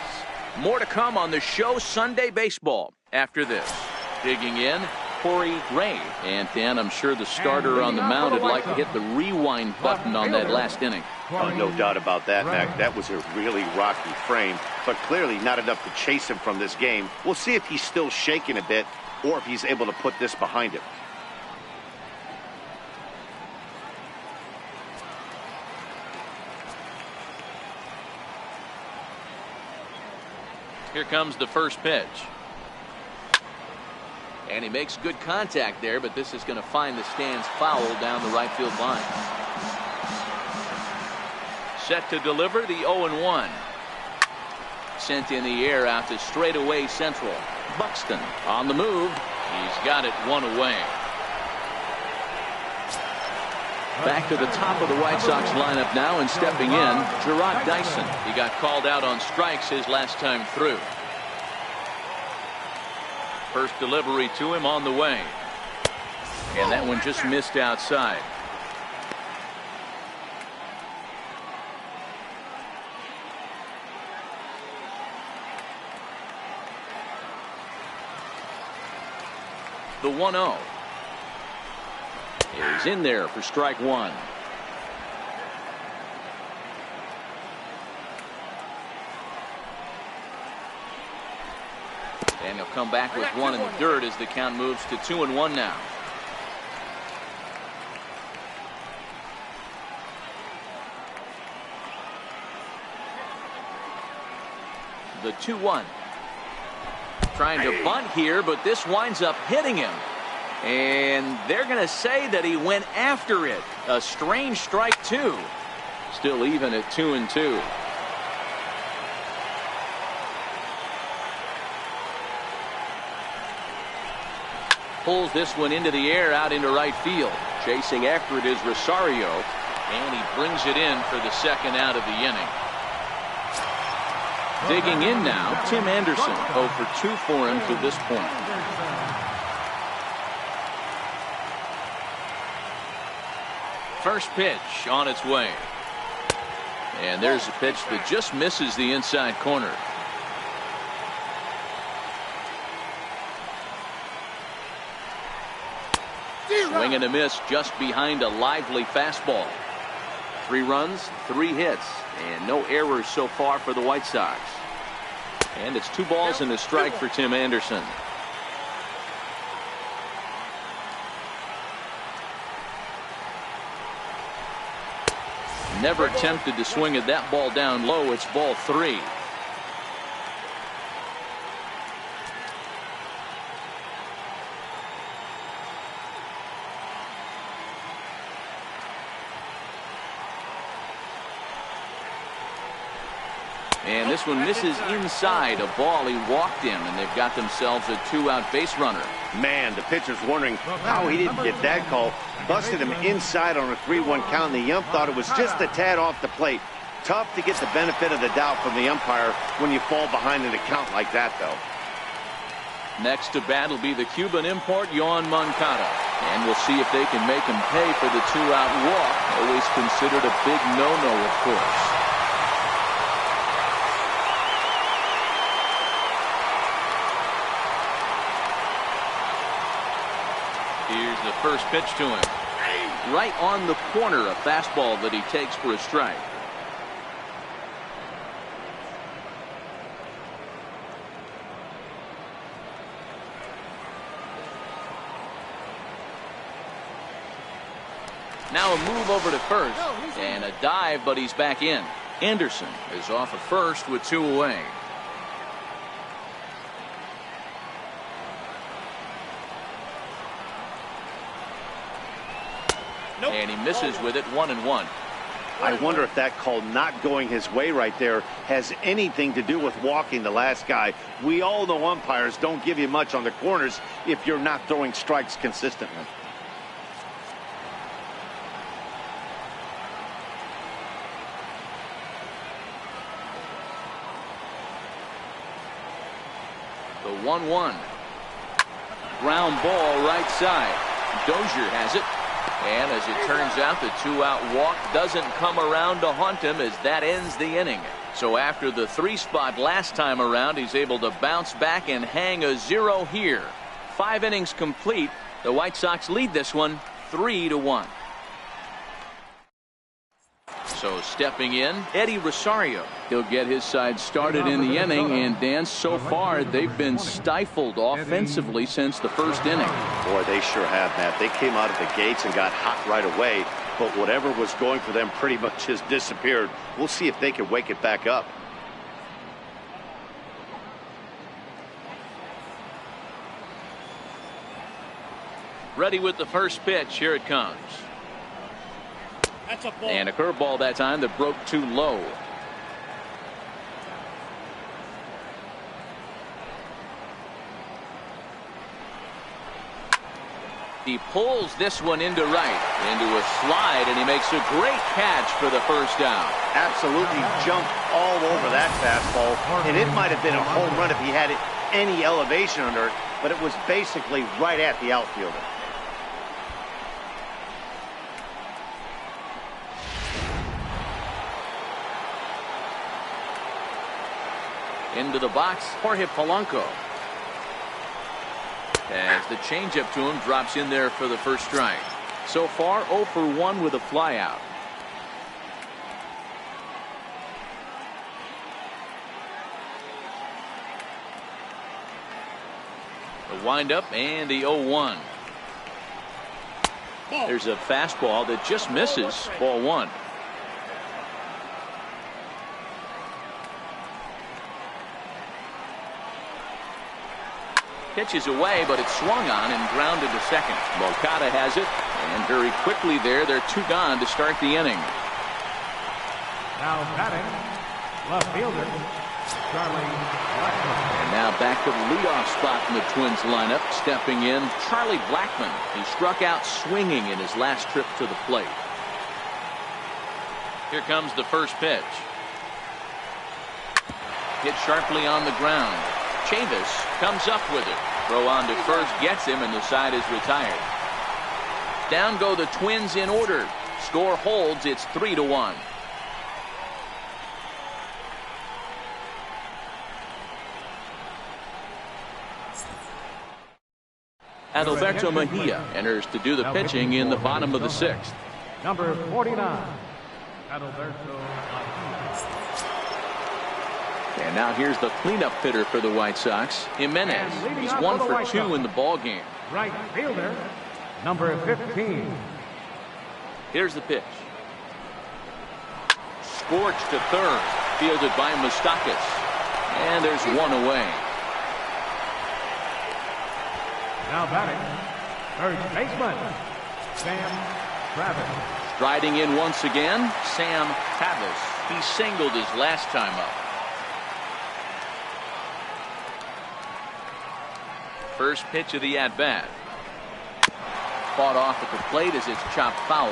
More to come on the show Sunday Baseball after this. Digging in, Corey Ray. And Dan, I'm sure the starter on the mound would like to hit the rewind button on that last inning. No doubt about that, Mac. That was a really rocky frame, but clearly not enough to chase him from this game. We'll see if he's still shaking a bit or if he's able to put this behind him. Here comes the first pitch. And he makes good contact there, but this is going to find the stands foul down the right field line. Set to deliver the 0-1. Sent in the air out to straightaway central. Buxton on the move. He's got it one away. Back to the top of the White Sox lineup now, and stepping in, Gerard Dyson. He got called out on strikes his last time through. First delivery to him on the way. And that one just missed outside. The 1-0. He's in there for strike one. And he'll come back with one in the dirt as the count moves to 2-1 now. The 2-1. Trying to bunt here, but this winds up hitting him. And they're going to say that he went after it. A strange strike, too. Still even at 2-2. Pulls this one into the air out into right field. Chasing after it is Rosario. And he brings it in for the second out of the inning. Digging in now, Tim Anderson. 0 for 2 for him to this point. First pitch on its way. And there's a pitch that just misses the inside corner. Swing and a miss just behind a lively fastball. 3 runs, 3 hits, and no errors so far for the White Sox. And it's 2 balls and a strike for Tim Anderson. Never attempted to swing at that ball down low. It's ball 3. And this one misses inside. A ball he walked in, and they've got themselves a 2-out base runner. Man, the pitcher's wondering how he didn't get that call. Busted him inside on a 3-1 count, and the ump thought it was just a tad off the plate. Tough to get the benefit of the doubt from the umpire when you fall behind in a count like that, though. Next to bat will be the Cuban import, Yoan Moncada. And we'll see if they can make him pay for the 2-out walk. Always considered a big no-no, of course. Here's the first pitch to him. Right on the corner, a fastball that he takes for a strike. Now a move over to first and a dive, but he's back in. Anderson is off of first with 2 away. And he misses with it, 1-1. I wonder if that call not going his way right there has anything to do with walking the last guy. We all know umpires don't give you much on the corners if you're not throwing strikes consistently. The 1-1. Ground ball right side. Dozier has it. And as it turns out, the 2-out walk doesn't come around to haunt him as that ends the inning. So after the 3 spot last time around, he's able to bounce back and hang a 0 here. 5 innings complete. The White Sox lead this one 3-1. So stepping in, Eddie Rosario. He'll get his side started in the inning, and Dan, so far they've been stifled offensively since the first inning. Boy, they sure have, Matt. They came out of the gates and got hot right away, but whatever was going for them pretty much has disappeared. We'll see if they can wake it back up. Ready with the first pitch. Here it comes. That's a ball. And a curveball that time that broke too low. He pulls this one into right, into a slide, and he makes a great catch for the first down. Absolutely jumped all over that fastball, and it might have been a home run if he had any elevation under it, but it was basically right at the outfielder. Into the box, Jorge Polanco. As the changeup to him drops in there for the first strike. So far 0 for 1 with a flyout. The windup and the 0-1. There's a fastball that just misses. Ball 1. Pitches away, but it's swung on and grounded to second. Moncada has it, and very quickly there, they're 2 gone to start the inning. Now batting, left fielder, Charlie Blackmon. And now back to the leadoff spot in the Twins lineup. Stepping in, Charlie Blackmon. He struck out swinging in his last trip to the plate. Here comes the first pitch. Hit sharply on the ground. Chavis comes up with it. Throw on to first gets him, and the side is retired. Down go the Twins in order. Score holds. It's 3-1. Adalberto Mejia enters to do the pitching in the bottom of the 6th. Number 49, Adalberto Mejia. And now here's the cleanup hitter for the White Sox, Jimenez. He's 1 for 2 in the ball game. Right fielder, number 15. Here's the pitch. Scorched to third, fielded by Moustakas. And there's 1 away. Now batting, third baseman, Sam Travis. Striding in once again, Sam Travis. He singled his last time up. First pitch of the at-bat. Fought off at the plate as it's chopped foul.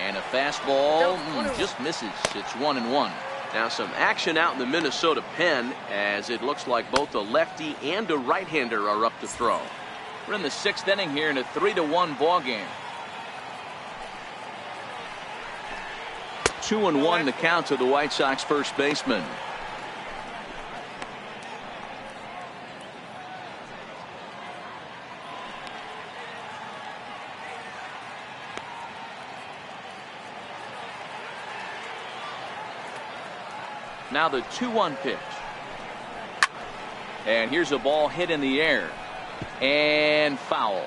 And a fastball just misses. It's 1-1. Now some action out in the Minnesota pen, as it looks like both a lefty and a right-hander are up to throw. We're in the 6th inning here in a 3-1 ball game. 2-1 the count to the White Sox first baseman. Now the 2-1 pitch. And here's a ball hit in the air. And foul.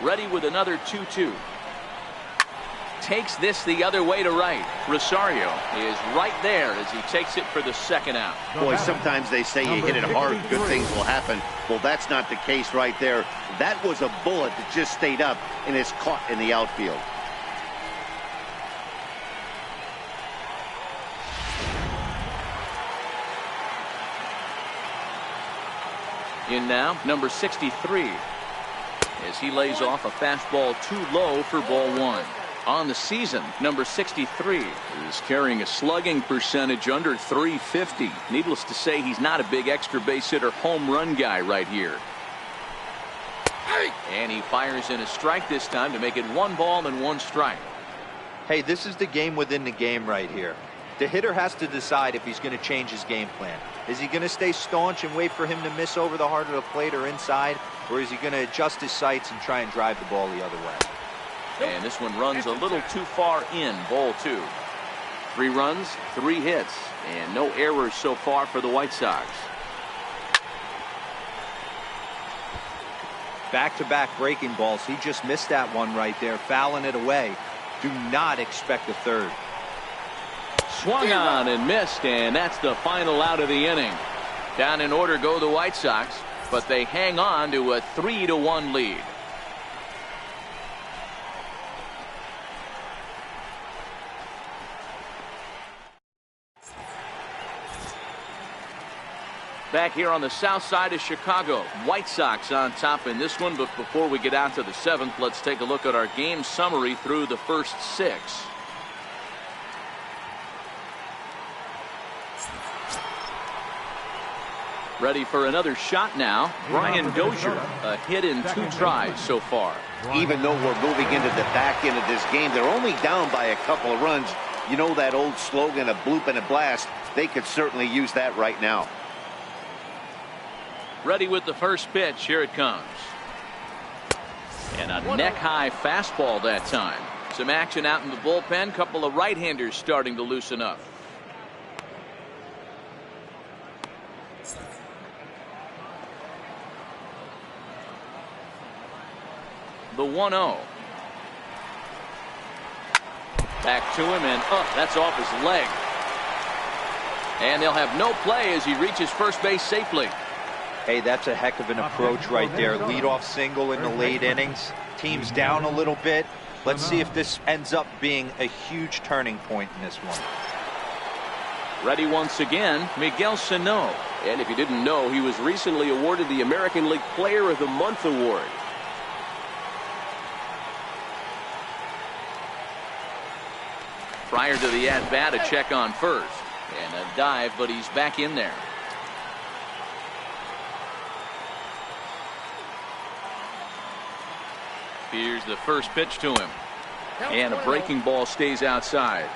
Ready with another 2-2. Takes this the other way to right. Rosario is right there as he takes it for the second out. Boy, sometimes they say you hit it hard, good things will happen. Well, that's not the case right there. That was a bullet that just stayed up and is caught in the outfield. In now, number 63. As he lays off a fastball too low for ball one. On the season, number 63 is carrying a slugging percentage under .350. Needless to say, he's not a big extra base hitter home run guy right here. And he fires in a strike this time to make it 1 ball and 1 strike. Hey, this is the game within the game right here. The hitter has to decide if he's going to change his game plan. Is he going to stay staunch and wait for him to miss over the heart of the plate or inside? Or is he going to adjust his sights and try and drive the ball the other way? And this one runs a little too far in, ball 2. 3 runs, 3 hits, and no errors so far for the White Sox. Back-to-back breaking balls. He just missed that one right there, fouling it away. Do not expect a third. Swung on and missed, and that's the final out of the inning. Down in order go the White Sox, but they hang on to a 3-1 lead. Back here on the south side of Chicago, White Sox on top in this one. But before we get out to the 7th, let's take a look at our game summary through the first 6. Ready for another shot now. Brian Dozier, a hit in 2 tries so far. Even though we're moving into the back end of this game, they're only down by a couple of runs. You know that old slogan, a bloop and a blast. They could certainly use that right now. Ready with the first pitch. Here it comes. And a neck-high fastball that time. Some action out in the bullpen. Couple of right-handers starting to loosen up. The 1-0. Back to him, and that's off his leg. And they'll have no play as he reaches first base safely. Hey, that's a heck of an approach right there. Leadoff single in the late innings. Team's down a little bit. Let's see if this ends up being a huge turning point in this one. Ready once again, Miguel Sano. And if you didn't know, he was recently awarded the American League Player of the Month award. Prior to the at-bat, a check on first. And a dive, but he's back in there. Here's the first pitch to him. And a breaking ball stays outside.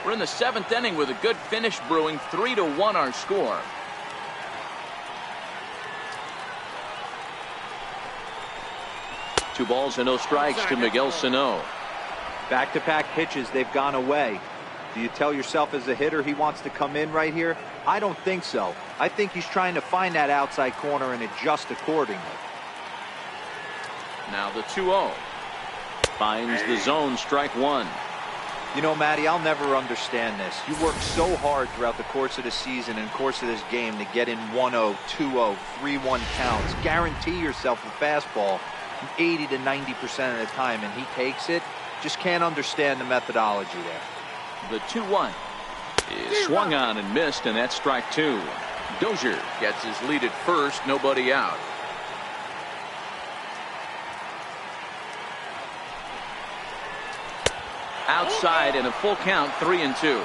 We're in the 7th inning with a good finish brewing. 3-1 our score. Two balls and no strikes to Miguel Sano. Back-to-back pitches, they've gone away. Do you tell yourself as a hitter he wants to come in right here? I don't think so. I think he's trying to find that outside corner and adjust accordingly. Now the 2-0. Finds the zone, strike 1. You know, Matty, I'll never understand this. You work so hard throughout the course of the season and course of this game to get in 1-0, 2-0, 3-1 counts. Guarantee yourself a fastball 80 to 90% of the time, and he takes it. Just can't understand the methodology there. The 2-1 is swung on and missed, and that's strike 2. Dozier gets his lead at first, nobody out. Outside and a full count, 3-2.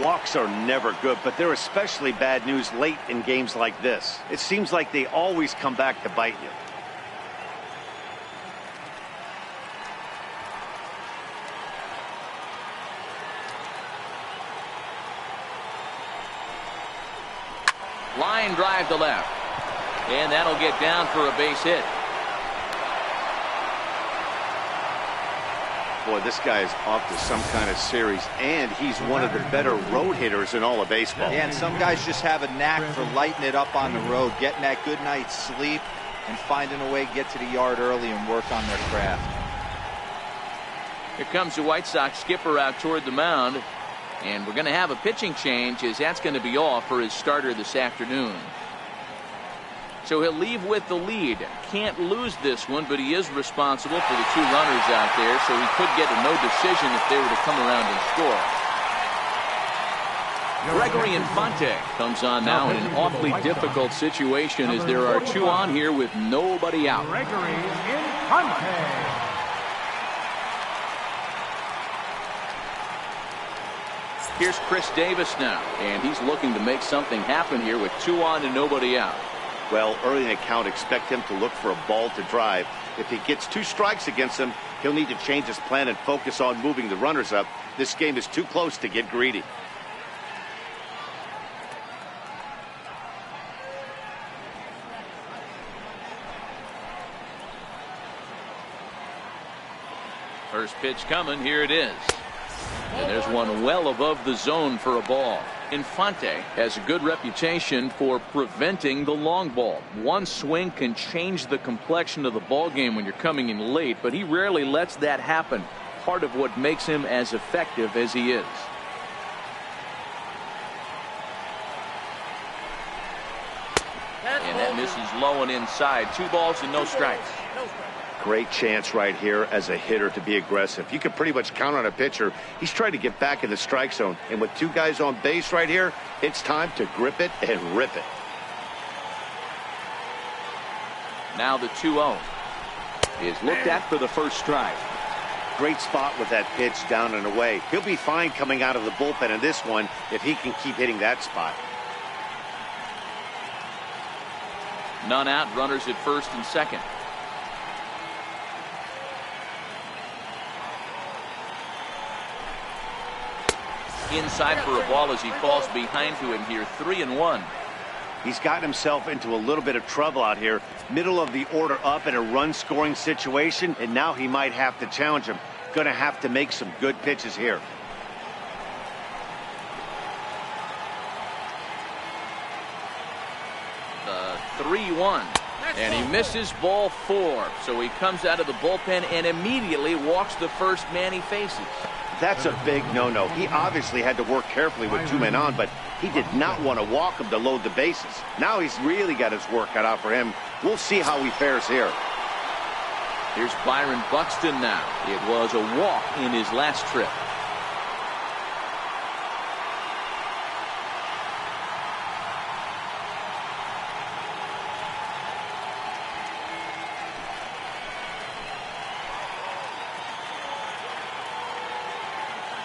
Walks are never good, but they're especially bad news late in games like this. It seems like they always come back to bite you. Line drive to left. And that'll get down for a base hit. Boy, this guy is off to some kind of series, and he's one of the better road hitters in all of baseball. Yeah, and some guys just have a knack for lighting it up on the road, getting that good night's sleep, and finding a way to get to the yard early and work on their craft. Here comes the White Sox skipper out toward the mound, and we're going to have a pitching change, as that's going to be off for his starter this afternoon. So he'll leave with the lead. Can't lose this one, but he is responsible for the 2 runners out there, so he could get a no decision if they were to come around and score. Gregory Infante comes on now in an awfully difficult situation, as there are 2 on here with nobody out. Gregory Infante. Here's Chris Davis now, and he's looking to make something happen here with 2 on and nobody out. Well, early in the count, expect him to look for a ball to drive. If he gets 2 strikes against him, he'll need to change his plan and focus on moving the runners up. This game is too close to get greedy. First pitch coming. Here it is. And there's one well above the zone for a ball. Infante has a good reputation for preventing the long ball. One swing can change the complexion of the ball game when you're coming in late, but he rarely lets that happen. Part of what makes him as effective as he is. And that misses low and inside. 2 balls and no strikes. Great chance right here as a hitter to be aggressive. You can pretty much count on a pitcher. He's trying to get back in the strike zone. And with 2 guys on base right here, it's time to grip it and rip it. Now the 2-0 is looked at for the first strike. Great spot with that pitch down and away. He'll be fine coming out of the bullpen in this one if he can keep hitting that spot. None out, runners at first and second. Inside for a ball as he falls behind to him here. 3-1. He's gotten himself into a little bit of trouble out here. Middle of the order up in a run-scoring situation, and now he might have to challenge him. Going to have to make some good pitches here. The 3-1. And he misses ball 4. So he comes out of the bullpen and immediately walks the first man he faces. That's a big no-no. He obviously had to work carefully with 2 men on, but he did not want to walk him to load the bases. Now he's really got his work cut out for him. We'll see how he fares here. Here's Byron Buxton now. It was a walk in his last trip.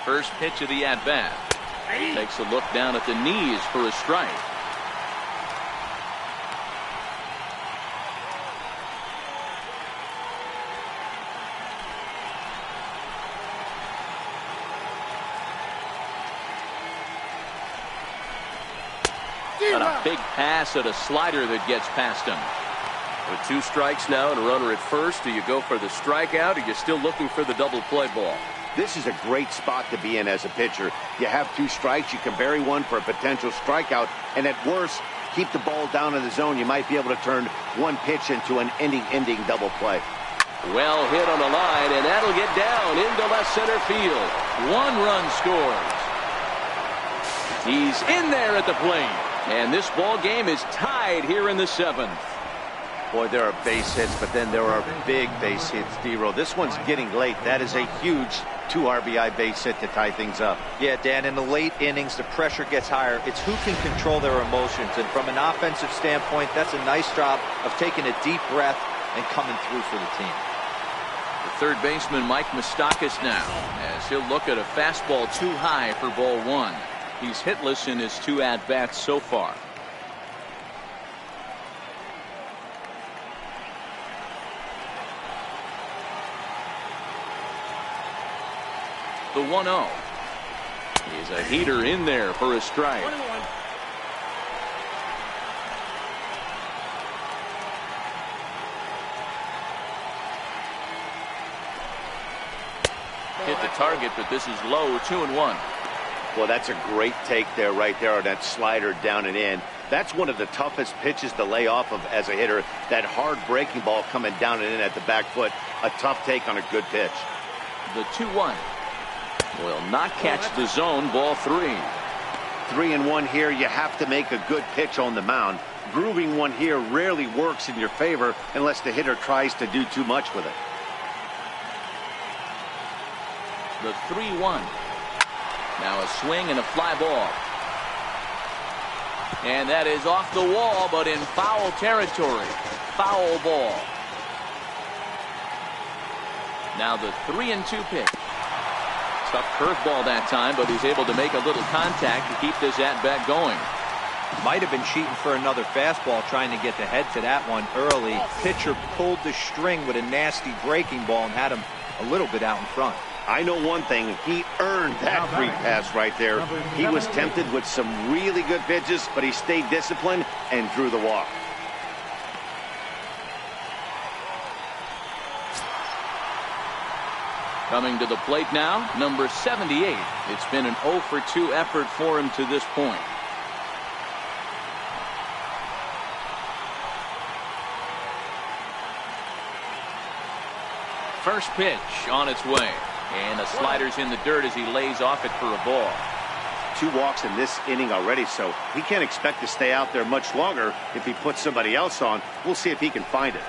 First pitch of the at-bat. Takes a look down at the knees for a strike. And a big pass at a slider that gets past him. With 2 strikes now and a runner at first, do you go for the strikeout, or are you still looking for the double play ball? This is a great spot to be in as a pitcher. You have 2 strikes, you can bury one for a potential strikeout, and at worst, keep the ball down in the zone. You might be able to turn one pitch into an ending double play. Well hit on the line, and that'll get down into left center field. 1 run scores. He's in there at the plate, and this ball game is tied here in the 7th. Boy, there are base hits, but then there are big base hits, D-Row. This one's getting late. That is a huge 2 RBI base hit to tie things up. Yeah, Dan, in the late innings, the pressure gets higher. It's who can control their emotions. And from an offensive standpoint, that's a nice job of taking a deep breath and coming through for the team. The third baseman, Mike Moustakas, now, as he'll look at a fastball too high for ball 1. He's hitless in his 2 at-bats so far. The 1-0 is a heater in there for a strike. Hit the target, but this is low, 2-1. Well, that's a great take there, right there on that slider down and in. That's one of the toughest pitches to lay off of as a hitter. That hard breaking ball coming down and in at the back foot. A tough take on a good pitch. The 2-1 will not catch the zone. Ball 3. 3-1 here. You have to make a good pitch on the mound. Grooving one here rarely works in your favor unless the hitter tries to do too much with it. The 3-1. Now a swing and a fly ball. And that is off the wall, but in foul territory. Foul ball. Now the 3-2 pitch. Tough curveball that time, but he's able to make a little contact to keep this at-bat going. Might have been cheating for another fastball, trying to get the head to that one early. Pitcher pulled the string with a nasty breaking ball and had him a little bit out in front. I know one thing, he earned that free pass right there. He was tempted with some really good pitches, but he stayed disciplined and drew the walk. Coming to the plate now, number 78. It's been an 0 for 2 effort for him to this point. First pitch on its way. And the slider's in the dirt as he lays off it for a ball. 2 walks in this inning already, so he can't expect to stay out there much longer if he puts somebody else on. We'll see if he can find it.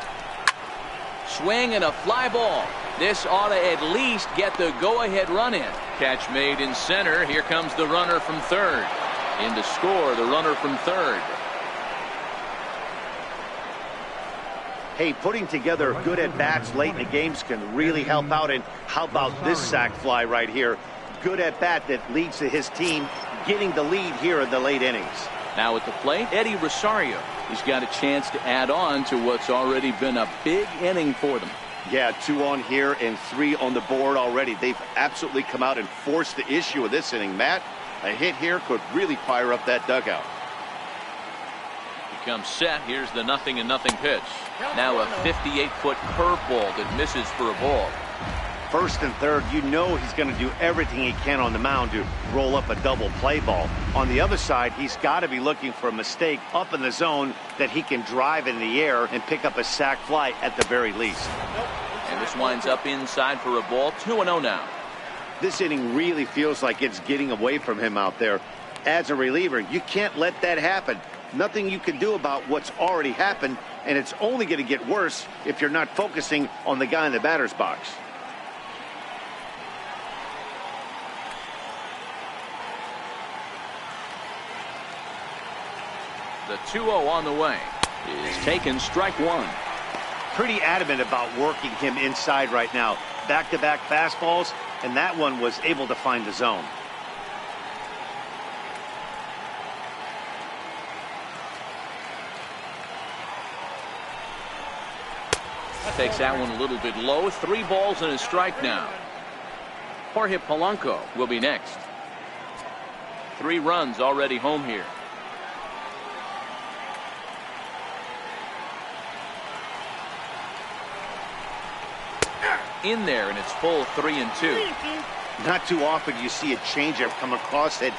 Swing and a fly ball. This ought to at least get the go-ahead run in. Catch made in center. Here comes the runner from third. In to score, the runner from third. Hey, putting together good at-bats late in the games can really help out. And how about this sac fly right here? Good at-bat that leads to his team getting the lead here in the late innings. Now at the plate, Eddie Rosario. He's got a chance to add on to what's already been a big inning for them. Yeah, 2 on here and 3 on the board already. They've absolutely come out and forced the issue of this inning. Matt, a hit here could really fire up that dugout. He comes set. Here's the 0-0 pitch. Now a 58-foot curveball that misses for a ball. First and third, you know he's going to do everything he can on the mound to roll up a double play ball. On the other side, he's got to be looking for a mistake up in the zone that he can drive in the air and pick up a sac fly at the very least. And this winds up inside for a ball. 2-0 now. This inning really feels like it's getting away from him out there. As a reliever, you can't let that happen. Nothing you can do about what's already happened, and it's only going to get worse if you're not focusing on the guy in the batter's box. The 2-0 on the way is taken, strike 1. Pretty adamant about working him inside right now. Back-to-back fastballs, and that one was able to find the zone. Takes that one a little bit low. 3 balls and a strike now. Jorge Polanco will be next. 3 runs already home here. In there, and it's full 3-2. Not too often you see a changeup come across at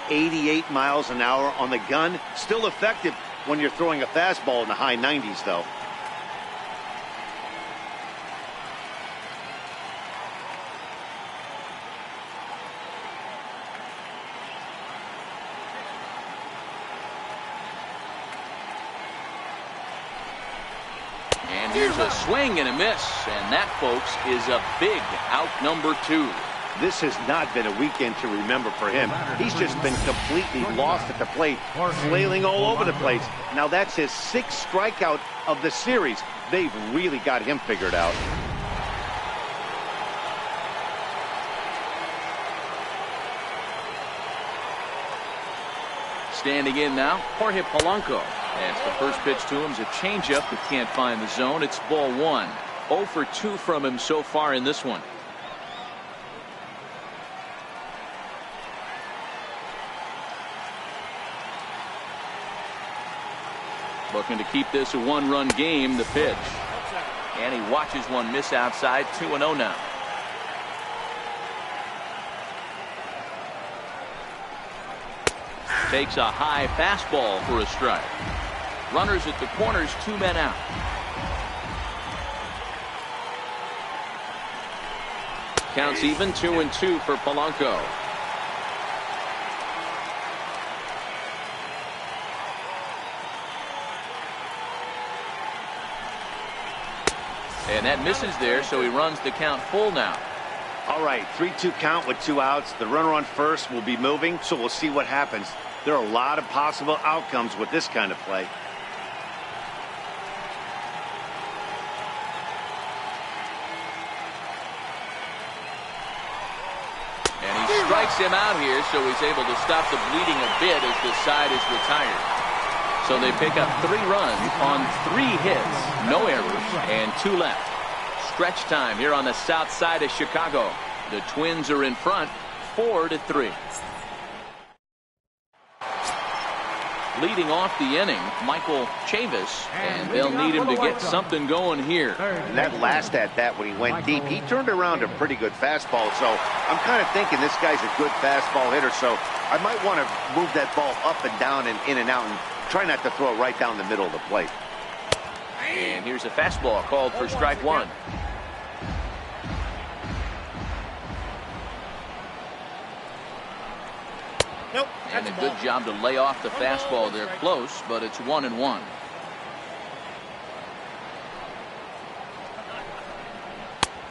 88 miles an hour on the gun. Still effective when you're throwing a fastball in the high 90s, though. Here's a swing and a miss, and that, folks, is a big out number 2. This has not been a weekend to remember for him. He's just been completely lost at the plate, flailing all over the place. Now that's his 6th strikeout of the series. They've really got him figured out. Standing in now, Jorge Polanco. As the first pitch to him is a changeup that can't find the zone. It's ball 1. 0 for 2 from him so far in this one. Looking to keep this a 1-run game, the pitch. And he watches one miss outside. 2-0 now. Takes a high fastball for a strike. Runners at the corners, 2 men out. Counts even, 2-2 for Polanco. And that misses there, so he runs the count full now. All right, 3-2 count with 2 outs. The runner on first will be moving, so we'll see what happens. There are a lot of possible outcomes with this kind of play. And he strikes him out here, so he's able to stop the bleeding a bit as the side is retired. So they pick up 3 runs on 3 hits, no errors, and 2 left. Stretch time here on the south side of Chicago. The Twins are in front, 4-3. Leading off the inning, Michael Chavis, and they'll need him to get something going here. And that last at-bat when he went deep, he turned around a pretty good fastball. So I'm kind of thinking this guy's a good fastball hitter. So I might want to move that ball up and down and in and out and try not to throw it right down the middle of the plate. And here's a fastball called for strike 1. Nope, and a good job to lay off the fastball there close, but it's 1-1.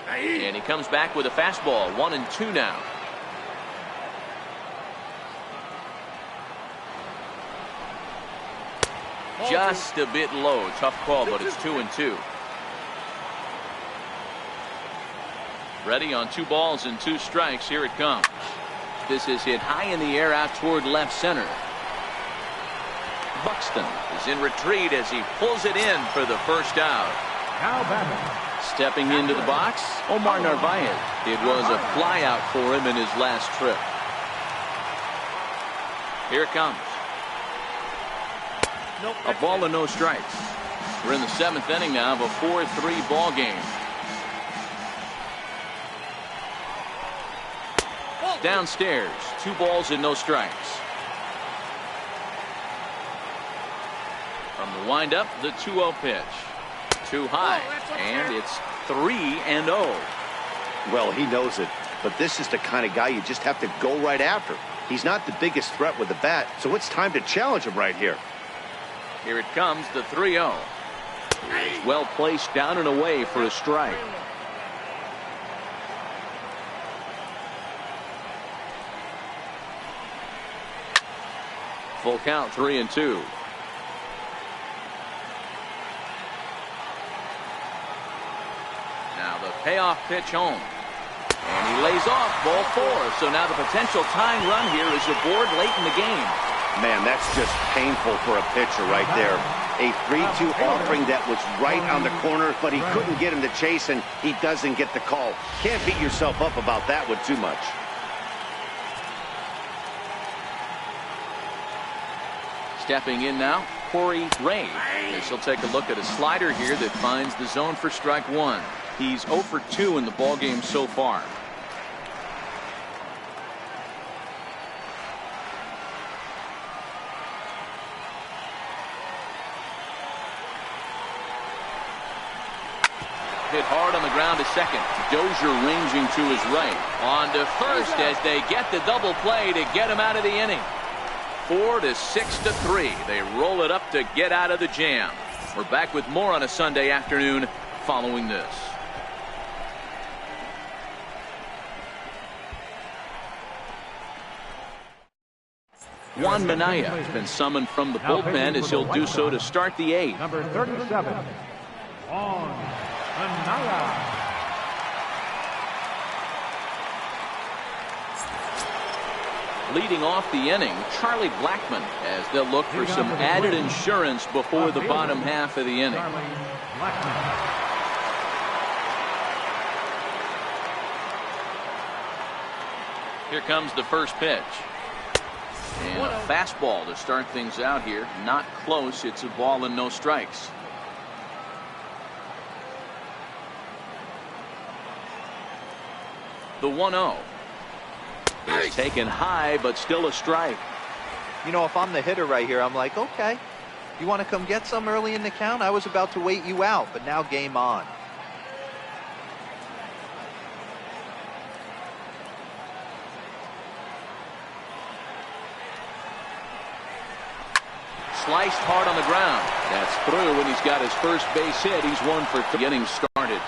And he comes back with a fastball, 1-2 now. Just a bit low. Tough call, but it's 2-2. Ready on 2 balls and 2 strikes. Here it comes. This is hit high in the air out toward left center. Buxton is in retreat as he pulls it in for the first out. Stepping into the box, Omar Narvaez. It was a fly out for him in his last trip. Here it comes. A ball and no strikes. We're in the 7th inning now of a 4-3 ball game. Downstairs, 2 balls and no strikes. From the windup, the 2-0 pitch. Too high, and it's 3-0. Well, he knows it, but this is the kind of guy you just have to go right after. He's not the biggest threat with the bat, so it's time to challenge him right here. Here it comes, the 3-0. Well placed down and away for a strike. Full count, 3-2. Now the payoff pitch home. And he lays off ball 4. So now the potential tying run here is aboard late in the game. Man, that's just painful for a pitcher right there. A 3-2 offering that was right on the corner, but he couldn't get him to chase, and he doesn't get the call. Can't beat yourself up about that one too much. Stepping in now, Corey Ray. As he'll take a look at a slider here that finds the zone for strike 1. He's 0 for 2 in the ballgame so far. Hit hard on the ground to second. Dozier ranging to his right. On to first as they get the double play to get him out of the inning. 4-6-3. They roll it up to get out of the jam. We're back with more on a Sunday afternoon following this. Juan Minaya has been summoned from the bullpen as he'll do so to start the 8th. Number 37, Juan Minaya. Leading off the inning, Charlie Blackmon, as they'll look for some added insurance before the bottom half of the inning. Here comes the first pitch. And a fastball to start things out here. Not close. It's a ball and no strikes. The 1-0. It's taken high, but still a strike. You know, if I'm the hitter right here, I'm like, okay, you want to come get some early in the count? I was about to wait you out, but now game on. Sliced hard on the ground. That's through, and he's got his first base hit. He's 1 for 3 getting started.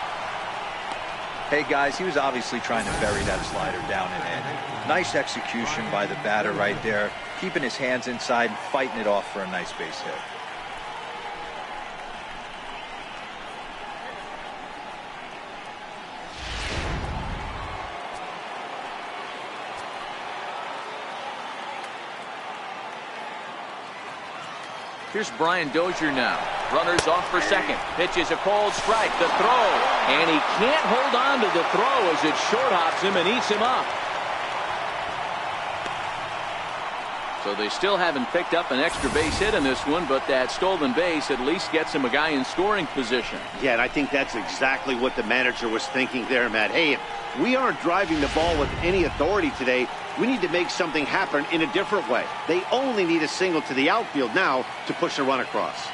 Hey guys, he was obviously trying to bury that slider down and in. Nice execution by the batter right there, keeping his hands inside and fighting it off for a nice base hit. Here's Brian Dozier now. Runners off for second. Pitches a cold strike. The throw. And he can't hold on to the throw as it short hops him and eats him up. So they still haven't picked up an extra base hit in this one, but that stolen base at least gets him a guy in scoring position. Yeah, and I think that's exactly what the manager was thinking there, Matt. Hey, if we aren't driving the ball with any authority today, we need to make something happen in a different way. They only need a single to the outfield now to push a run across.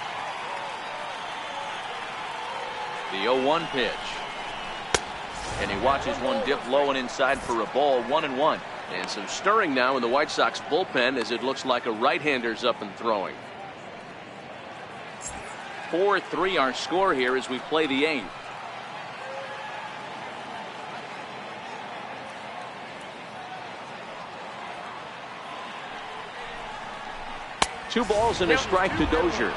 The 0-1 pitch. And he watches one dip low and inside for a ball. 1-1. And some stirring now in the White Sox bullpen as it looks like a right-hander's up and throwing. 4-3 our score here as we play the 8th. Two balls and a strike to Dozier.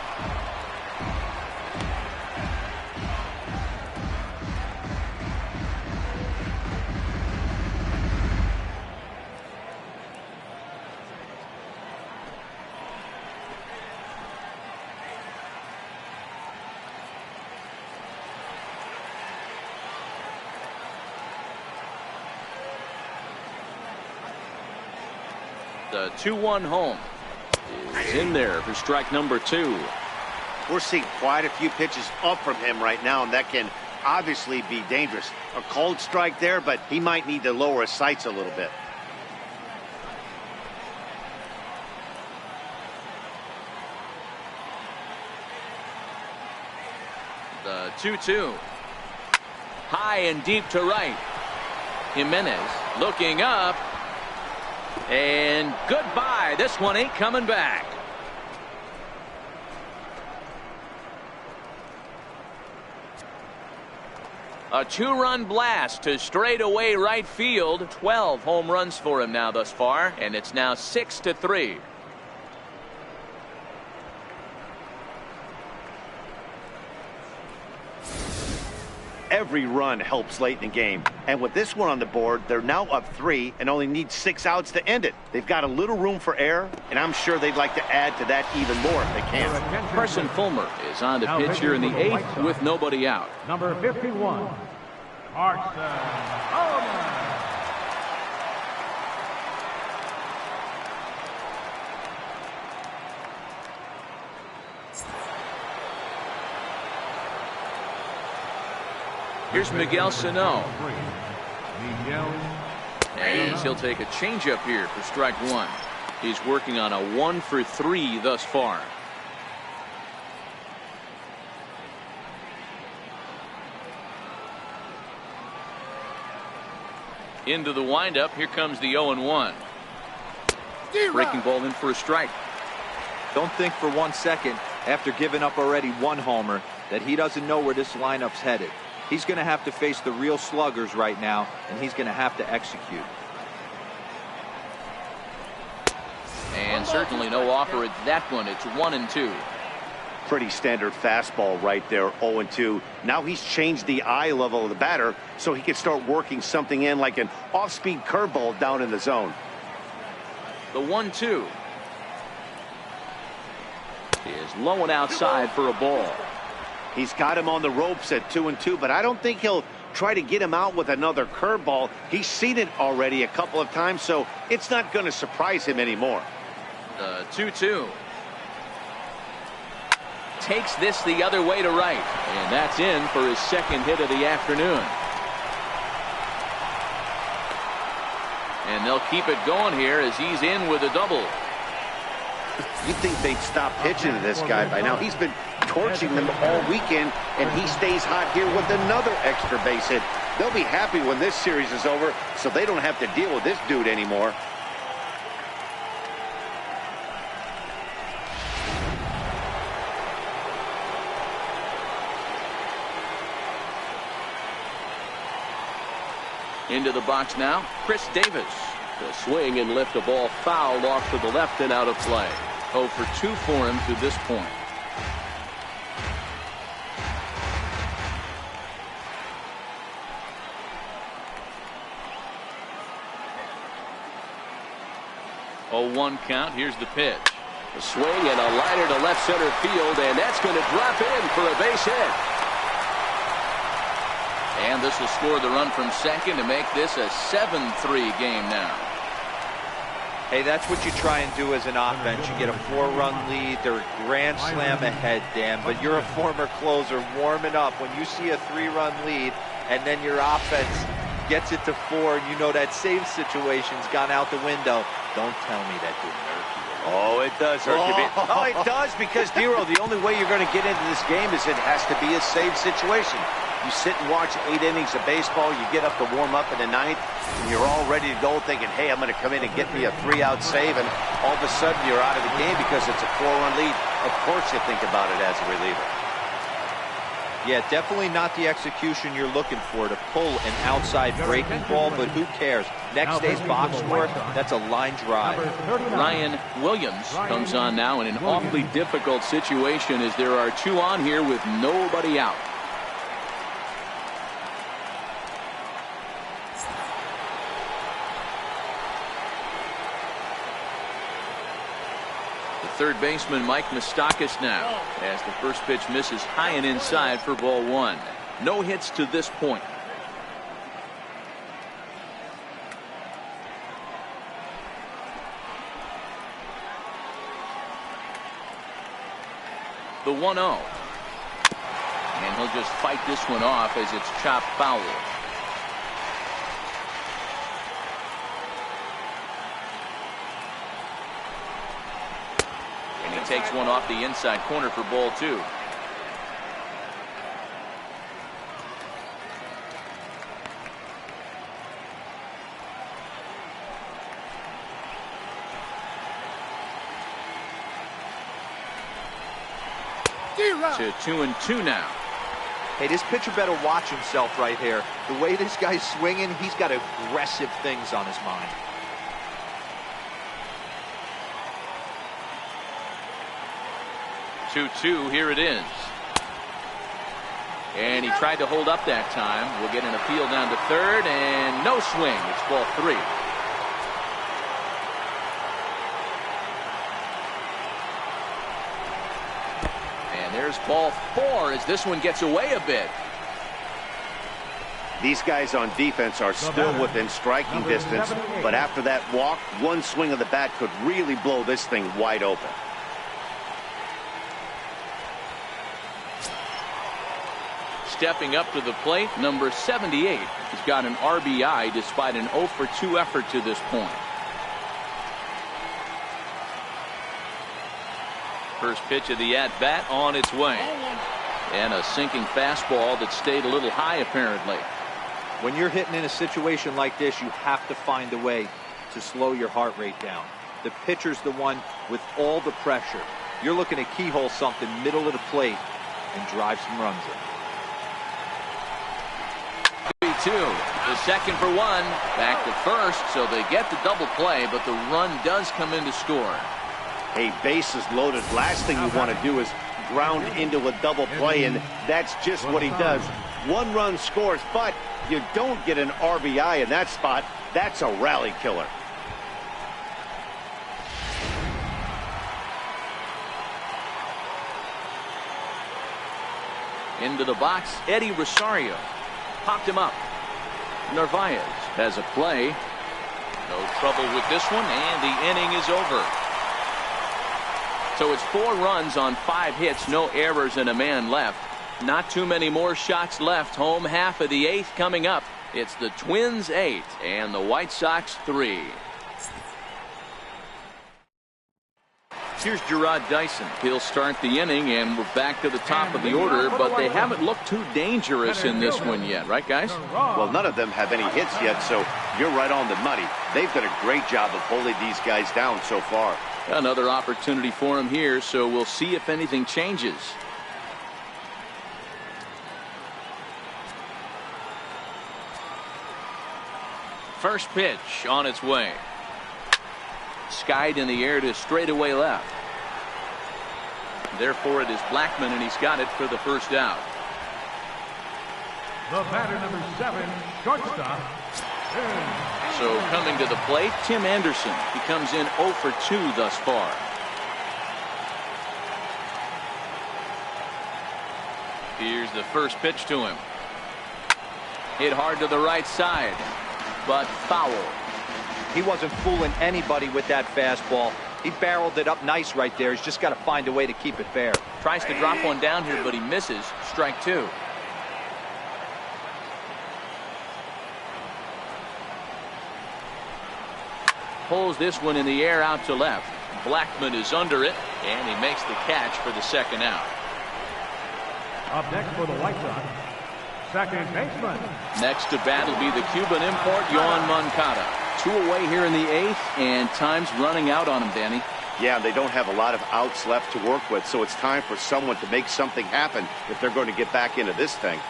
The 2-1 home is in there for strike number 2. We're seeing quite a few pitches up from him right now, and that can obviously be dangerous. A cold strike there, but he might need to lower his sights a little bit. The 2-2. High and deep to right. Jimenez looking up. And goodbye. This one ain't coming back. A 2-run blast to straightaway right field. 12 home runs for him now thus far, and it's now 6-3. Every run helps late in the game, and with this one on the board, they're now up 3 and only need 6 outs to end it. They've got a little room for error, and I'm sure they'd like to add to that even more if they can. Carson Fulmer is on the pitch here in the 8th with nobody out. Number 51, Carson Fulmer. Here's Miguel Sano. And he'll take a changeup here for strike 1. He's working on a 1 for 3 thus far. Into the windup. Here comes the 0-1. Breaking ball in for a strike. Don't think for 1 second, after giving up already 1 homer, that he doesn't know where this lineup's headed. He's going to have to face the real sluggers right now, and he's going to have to execute. And certainly no offer at that one. It's 1-2. Pretty standard fastball right there, 0-2. Now he's changed the eye level of the batter so he can start working something in like an off-speed curveball down in the zone. The 1-2 is low and outside for a ball. He's got him on the ropes at 2-2, but I don't think he'll try to get him out with another curveball. He's seen it already a couple of times, so it's not going to surprise him anymore. The 2-2 takes this the other way to right, and that's in for his second hit of the afternoon. And they'll keep it going here as he's in with a double. You'd think they'd stop pitching to this guy by now. He's been torching them all weekend, and he stays hot here with another extra base hit. They'll be happy when this series is over, so they don't have to deal with this dude anymore. Into the box now, Chris Davis. The swing and lift a ball fouled off to the left and out of play. 0 for 2 for him to this point. Oh, 1 count. Here's the pitch. A swing and a liner to left center field, and that's going to drop in for a base hit. And this will score the run from second to make this a 7-3 game now. Hey, that's what you try and do as an offense. You get a 4-run lead. They're a grand slam ahead, Dan, but you're a former closer warming up. When you see a 3-run lead and then your offense gets it to 4 and you know that save situation's gone out the window, don't tell me that didn't hurt you. Oh, it does hurt you. Oh, it does, because, Dero, the only way you're going to get into this game is it has to be a save situation. You sit and watch 8 innings of baseball, you get up to warm up in the 9th, and you're all ready to go thinking, hey, I'm going to come in and get me a 3-out save, and all of a sudden you're out of the game because it's a 4-run lead. Of course you think about it as a reliever. Yeah, definitely not the execution you're looking for to pull an outside breaking ball, but who cares? Next day's box score, that's a line drive. Ryan Williams comes on now in an awfully difficult situation as there are 2 on here with nobody out. Third baseman Mike Moustakas now as the first pitch misses high and inside for ball 1. No hits to this point. The 1-0. And he'll just fight this one off as it's chopped foul. Takes one off the inside corner for ball 2. To 2-2 now. Hey, this pitcher better watch himself right here. The way this guy's swinging, he's got aggressive things on his mind. 2-2, here it is. And he tried to hold up that time. We'll get an appeal down to third, and no swing. It's ball 3. And there's ball 4 as this one gets away a bit. These guys on defense are still within striking distance, but after that walk, one swing of the bat could really blow this thing wide open. Stepping up to the plate, number 78. He's got an RBI despite an 0 for 2 effort to this point. First pitch of the at-bat on its way. And a sinking fastball that stayed a little high apparently. When you're hitting in a situation like this, you have to find a way to slow your heart rate down. The pitcher's the one with all the pressure. You're looking to keyhole something middle of the plate and drive some runs in. 2. The second for 1. Back to first, so they get the double play, but the run does come in to score. Hey, bases loaded. Last thing you want to do is ground into a double play, and that's just what he does. 1 run scores, but you don't get an RBI in that spot. That's a rally killer. Into the box, Eddie Rosario. Popped him up. Narvaez has a play. No trouble with this one, and the inning is over. So it's 4 runs on 5 hits, no errors, and a man left. Not too many more shots left. Home half of the 8th coming up. It's the Twins 8 and the White Sox 3. Here's Gerard Dyson. He'll start the inning, and we're back to the top of the order, but they haven't looked too dangerous in this one yet, right, guys? Well, none of them have any hits yet, so you're right on the money. They've done a great job of holding these guys down so far. Another opportunity for him here, so we'll see if anything changes. First pitch on its way. Skied in the air to straightaway left. Therefore, it is Blackmon, and he's got it for the first out. The batter, number 7, shortstop. So coming to the plate, Tim Anderson. He comes in 0 for 2 thus far. Here's the first pitch to him. Hit hard to the right side, but foul. He wasn't fooling anybody with that fastball. He barreled it up nice right there. He's just got to find a way to keep it fair. Tries to drop one down here, but he misses. Strike 2. Pulls this one in the air out to left. Blackmon is under it, and he makes the catch for the second out. Up next for the White Sox, second baseman. Next to bat will be the Cuban import, Yoan Moncada. 2 away here in the 8th, and time's running out on him, Danny. Yeah, they don't have a lot of outs left to work with, so it's time for someone to make something happen if they're going to get back into this thing.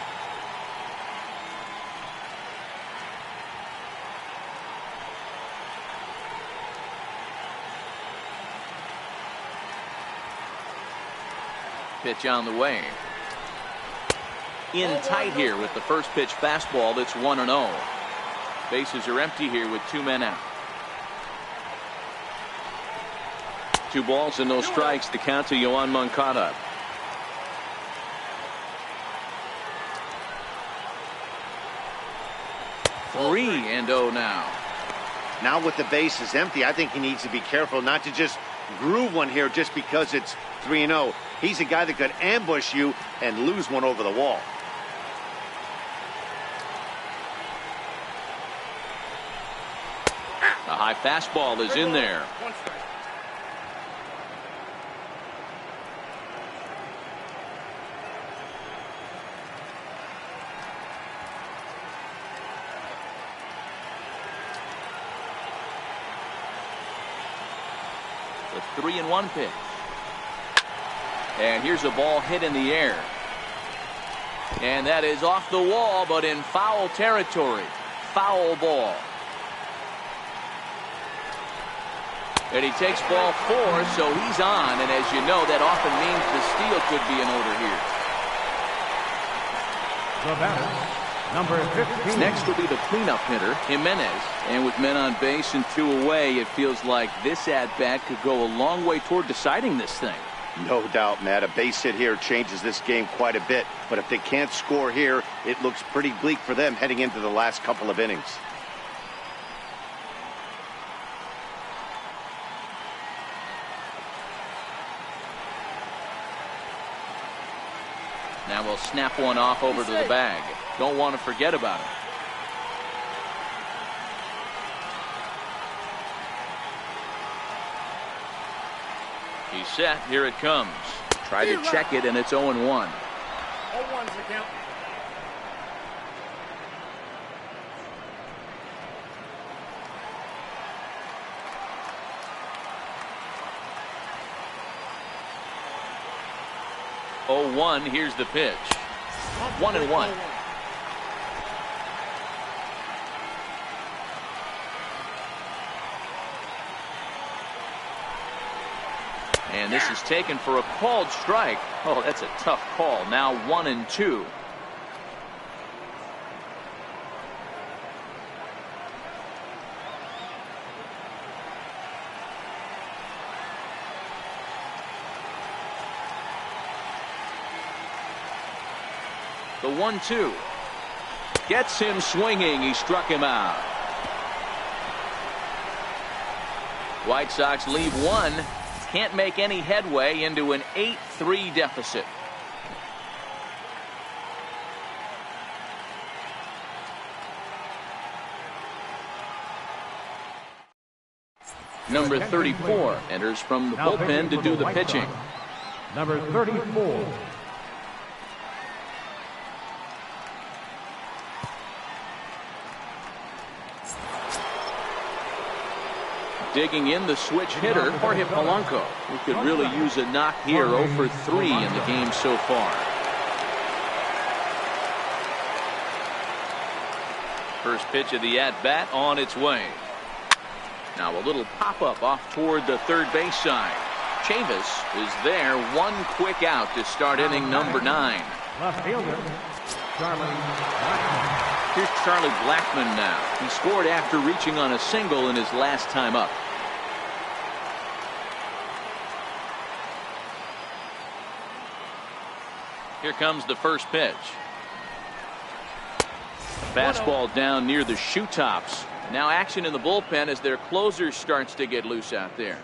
Pitch on the way. In tight here with the first pitch fastball that's 1-0. Bases are empty here with 2 men out. 2 balls and no strikes to count to Yoan Moncada. Three and 0 now. Now with the bases empty, I think he needs to be careful not to just groove one here just because it's 3-0. He's a guy that could ambush you and lose one over the wall. A high fastball is in there. The 3-1 pitch. And here's a ball hit in the air. And that is off the wall, but in foul territory. Foul ball. And he takes ball 4, so he's on. And as you know, that often means the steal could be in order here. The batter, number 15. Next will be the cleanup hitter, Jimenez. And with men on base and 2 away, it feels like this at-bat could go a long way toward deciding this thing. No doubt, Matt. A base hit here changes this game quite a bit. But if they can't score here, it looks pretty bleak for them heading into the last couple of innings. Now we'll snap one off over to the bag. Don't want to forget about it. He's set. Here it comes. Try to check it, and it's 0-1. 0-1's the count. Here's the pitch. 1-1. And this is taken for a called strike. Oh, that's a tough call. Now 1-2. The 1-2 gets him swinging. He struck him out. White Sox leave 1. Can't make any headway into an 8-3 deficit. Number 34 enters from the bullpen to do the pitching. Number 34. Digging in, the switch hitter, Jorge Polanco, who could really use a knock here. 0 for 3 in the game so far. First pitch of the at-bat on its way. Now a little pop-up off toward the third base side. Chavis is there. One quick out to start inning number 9. Left fielder, Charlie Blackmon. Here's Charlie Blackmon now. He scored after reaching on a single in his last time up. Here comes the first pitch. Fastball down near the shoe tops. Now action in the bullpen as their closer starts to get loose out there.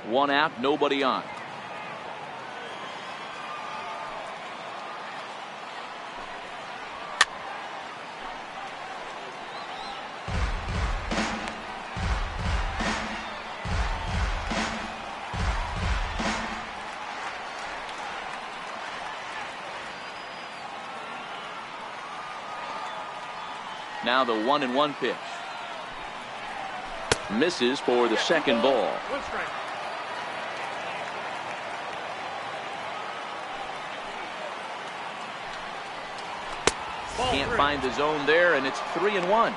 One out, nobody on. Now the 1-1 pitch. Misses for the second ball. One strike. Can't find the zone there, and it's 3-1.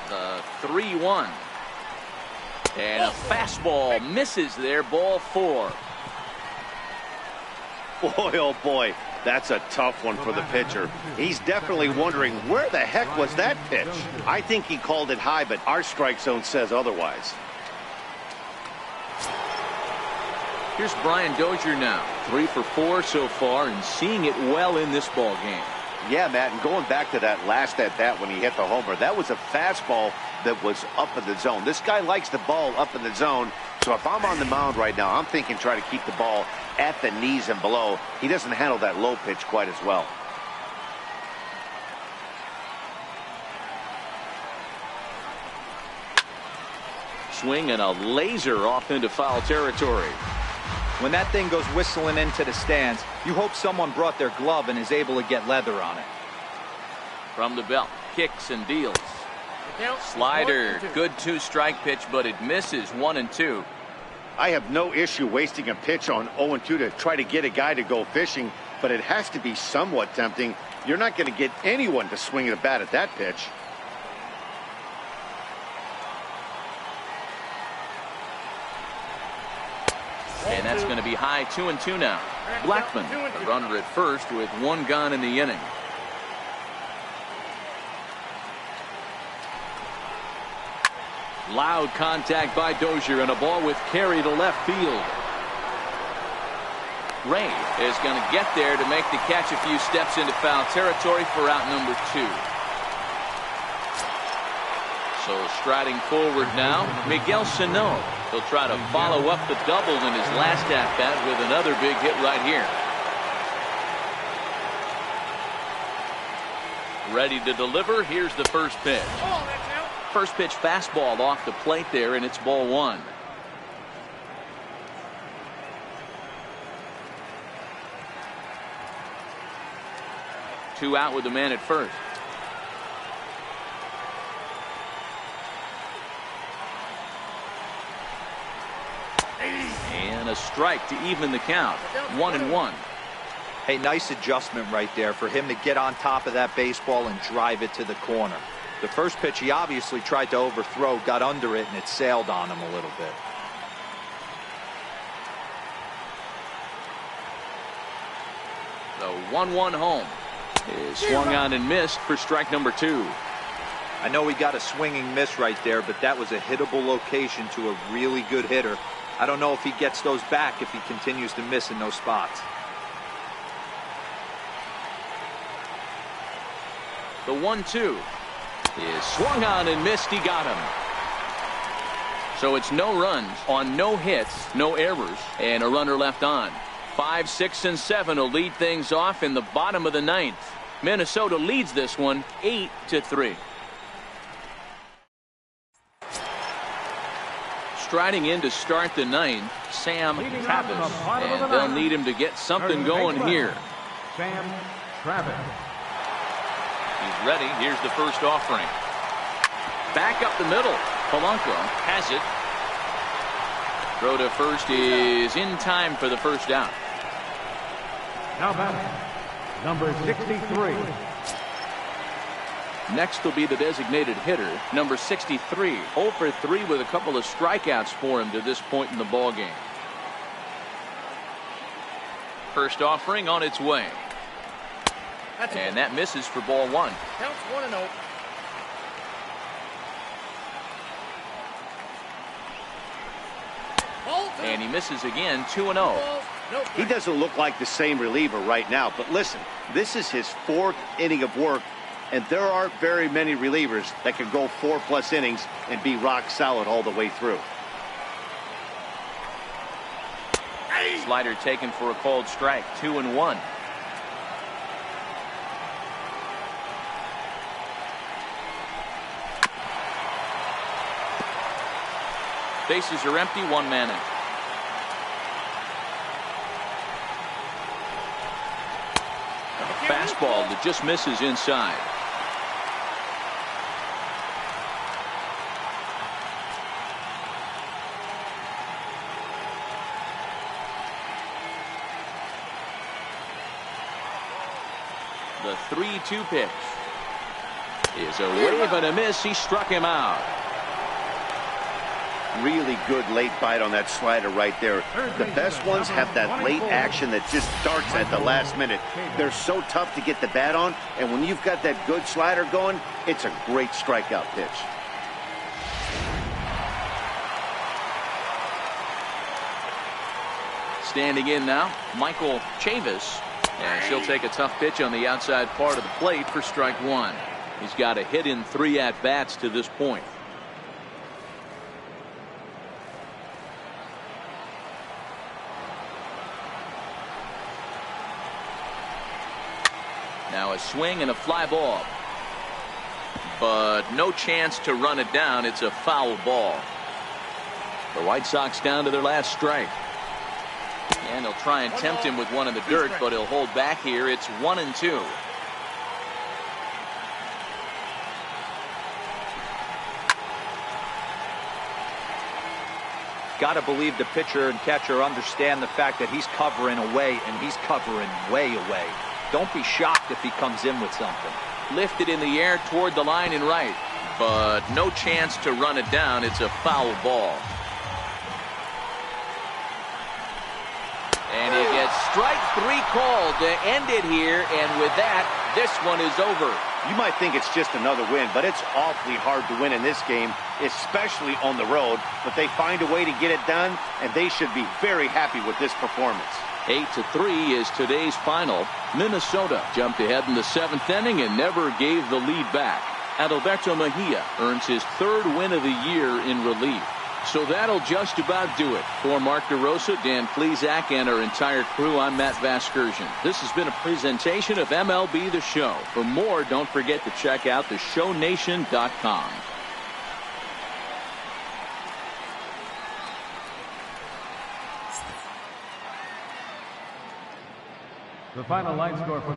The 3-1. And a fastball misses there. Ball 4. Boy, oh boy, that's a tough one for the pitcher. He's definitely wondering, where the heck was that pitch? I think he called it high, but our strike zone says otherwise. Here's Brian Dozier now. 3 for 4 so far and seeing it well in this ball game. Yeah, Matt, and going back to that last at-bat when he hit the homer, that was a fastball that was up in the zone. This guy likes the ball up in the zone, so if I'm on the mound right now, I'm thinking try to keep the ball at the knees and below. He doesn't handle that low pitch quite as well. Swing and a laser off into foul territory. When that thing goes whistling into the stands, you hope someone brought their glove and is able to get leather on it. From the belt, kicks and deals. Slider, good 2-strike pitch, but it misses. 1-2. I have no issue wasting a pitch on 0-2 to try to get a guy to go fishing, but it has to be somewhat tempting. You're not going to get anyone to swing a bat at that pitch. And that's going to be high. 2-2 now. Blackmon, a runner at first with 1 gone in the inning. Loud contact by Dozier and a ball with carry to left field. Ray is going to get there to make the catch a few steps into foul territory for out number 2. So striding forward now, Miguel Sano. He'll try to follow up the double in his last at-bat with another big hit right here. Ready to deliver. Here's the first pitch. First pitch fastball off the plate there, and it's ball 1. Two out with the man at first. And a strike to even the count. 1-1. Hey, nice adjustment right there for him to get on top of that baseball and drive it to the corner. The first pitch he obviously tried to overthrow, got under it, and it sailed on him a little bit. The 1-1 home is swung on and missed for strike number 2. I know he got a swinging miss right there, but that was a hittable location to a really good hitter. I don't know if he gets those back if he continues to miss in those spots. The 1-2 is swung on and missed. He got him. So it's no runs on no hits, no errors, and a runner left on. 5, 6, and 7 will lead things off in the bottom of the ninth. Minnesota leads this one 8-3. Striding in to start the ninth, Sam Travis, and they'll need him to get something going here. Sam Travis. He's ready. Here's the first offering. Back up the middle. Polanco has it. Throw to first is in time for the first down. Now batting, number 63. Next will be the designated hitter, number 63. 0 for 3 with a couple of strikeouts for him to this point in the ballgame. First offering on its way. And that misses for ball 1. Counts 1-0. And he misses again, 2-0. He doesn't look like the same reliever right now, but listen, this is his 4th inning of work, and there aren't very many relievers that can go 4+ innings and be rock solid all the way through. Slider taken for a called strike, 2-1. Bases are empty, 1 man in. Fastball that just misses inside. The 3-2 pitch is a wave and a miss. He struck him out. Really good late bite on that slider right there. The best ones have that late action that just starts at the last minute. They're so tough to get the bat on, and when you've got that good slider going, it's a great strikeout pitch. Standing in now, Michael Chavis, and she'll take a tough pitch on the outside part of the plate for strike 1. He's got a hit in 3 at-bats to this point. Now a swing and a fly ball. But no chance to run it down. It's a foul ball. The White Sox down to their last strike. And they'll try and tempt him with one in the dirt, but he'll hold back here. It's 1-2. Got to believe the pitcher and catcher understand the fact that he's covering away, and he's covering way away. Don't be shocked if he comes in with something. Lifted in the air toward the line and right, but no chance to run it down. It's a foul ball. And he gets strike 3 called to end it here, and with that, this one is over. You might think it's just another win, but it's awfully hard to win in this game, especially on the road. But they find a way to get it done, and they should be very happy with this performance. 8-3 is today's final. Minnesota jumped ahead in the 7th inning and never gave the lead back. Adalberto Mejia earns his 3rd win of the year in relief. So that'll just about do it. For Mark DeRosa, Dan Plesac, and our entire crew, I'm Matt Vasgersian. This has been a presentation of MLB The Show. For more, don't forget to check out theshownation.com. The final line score for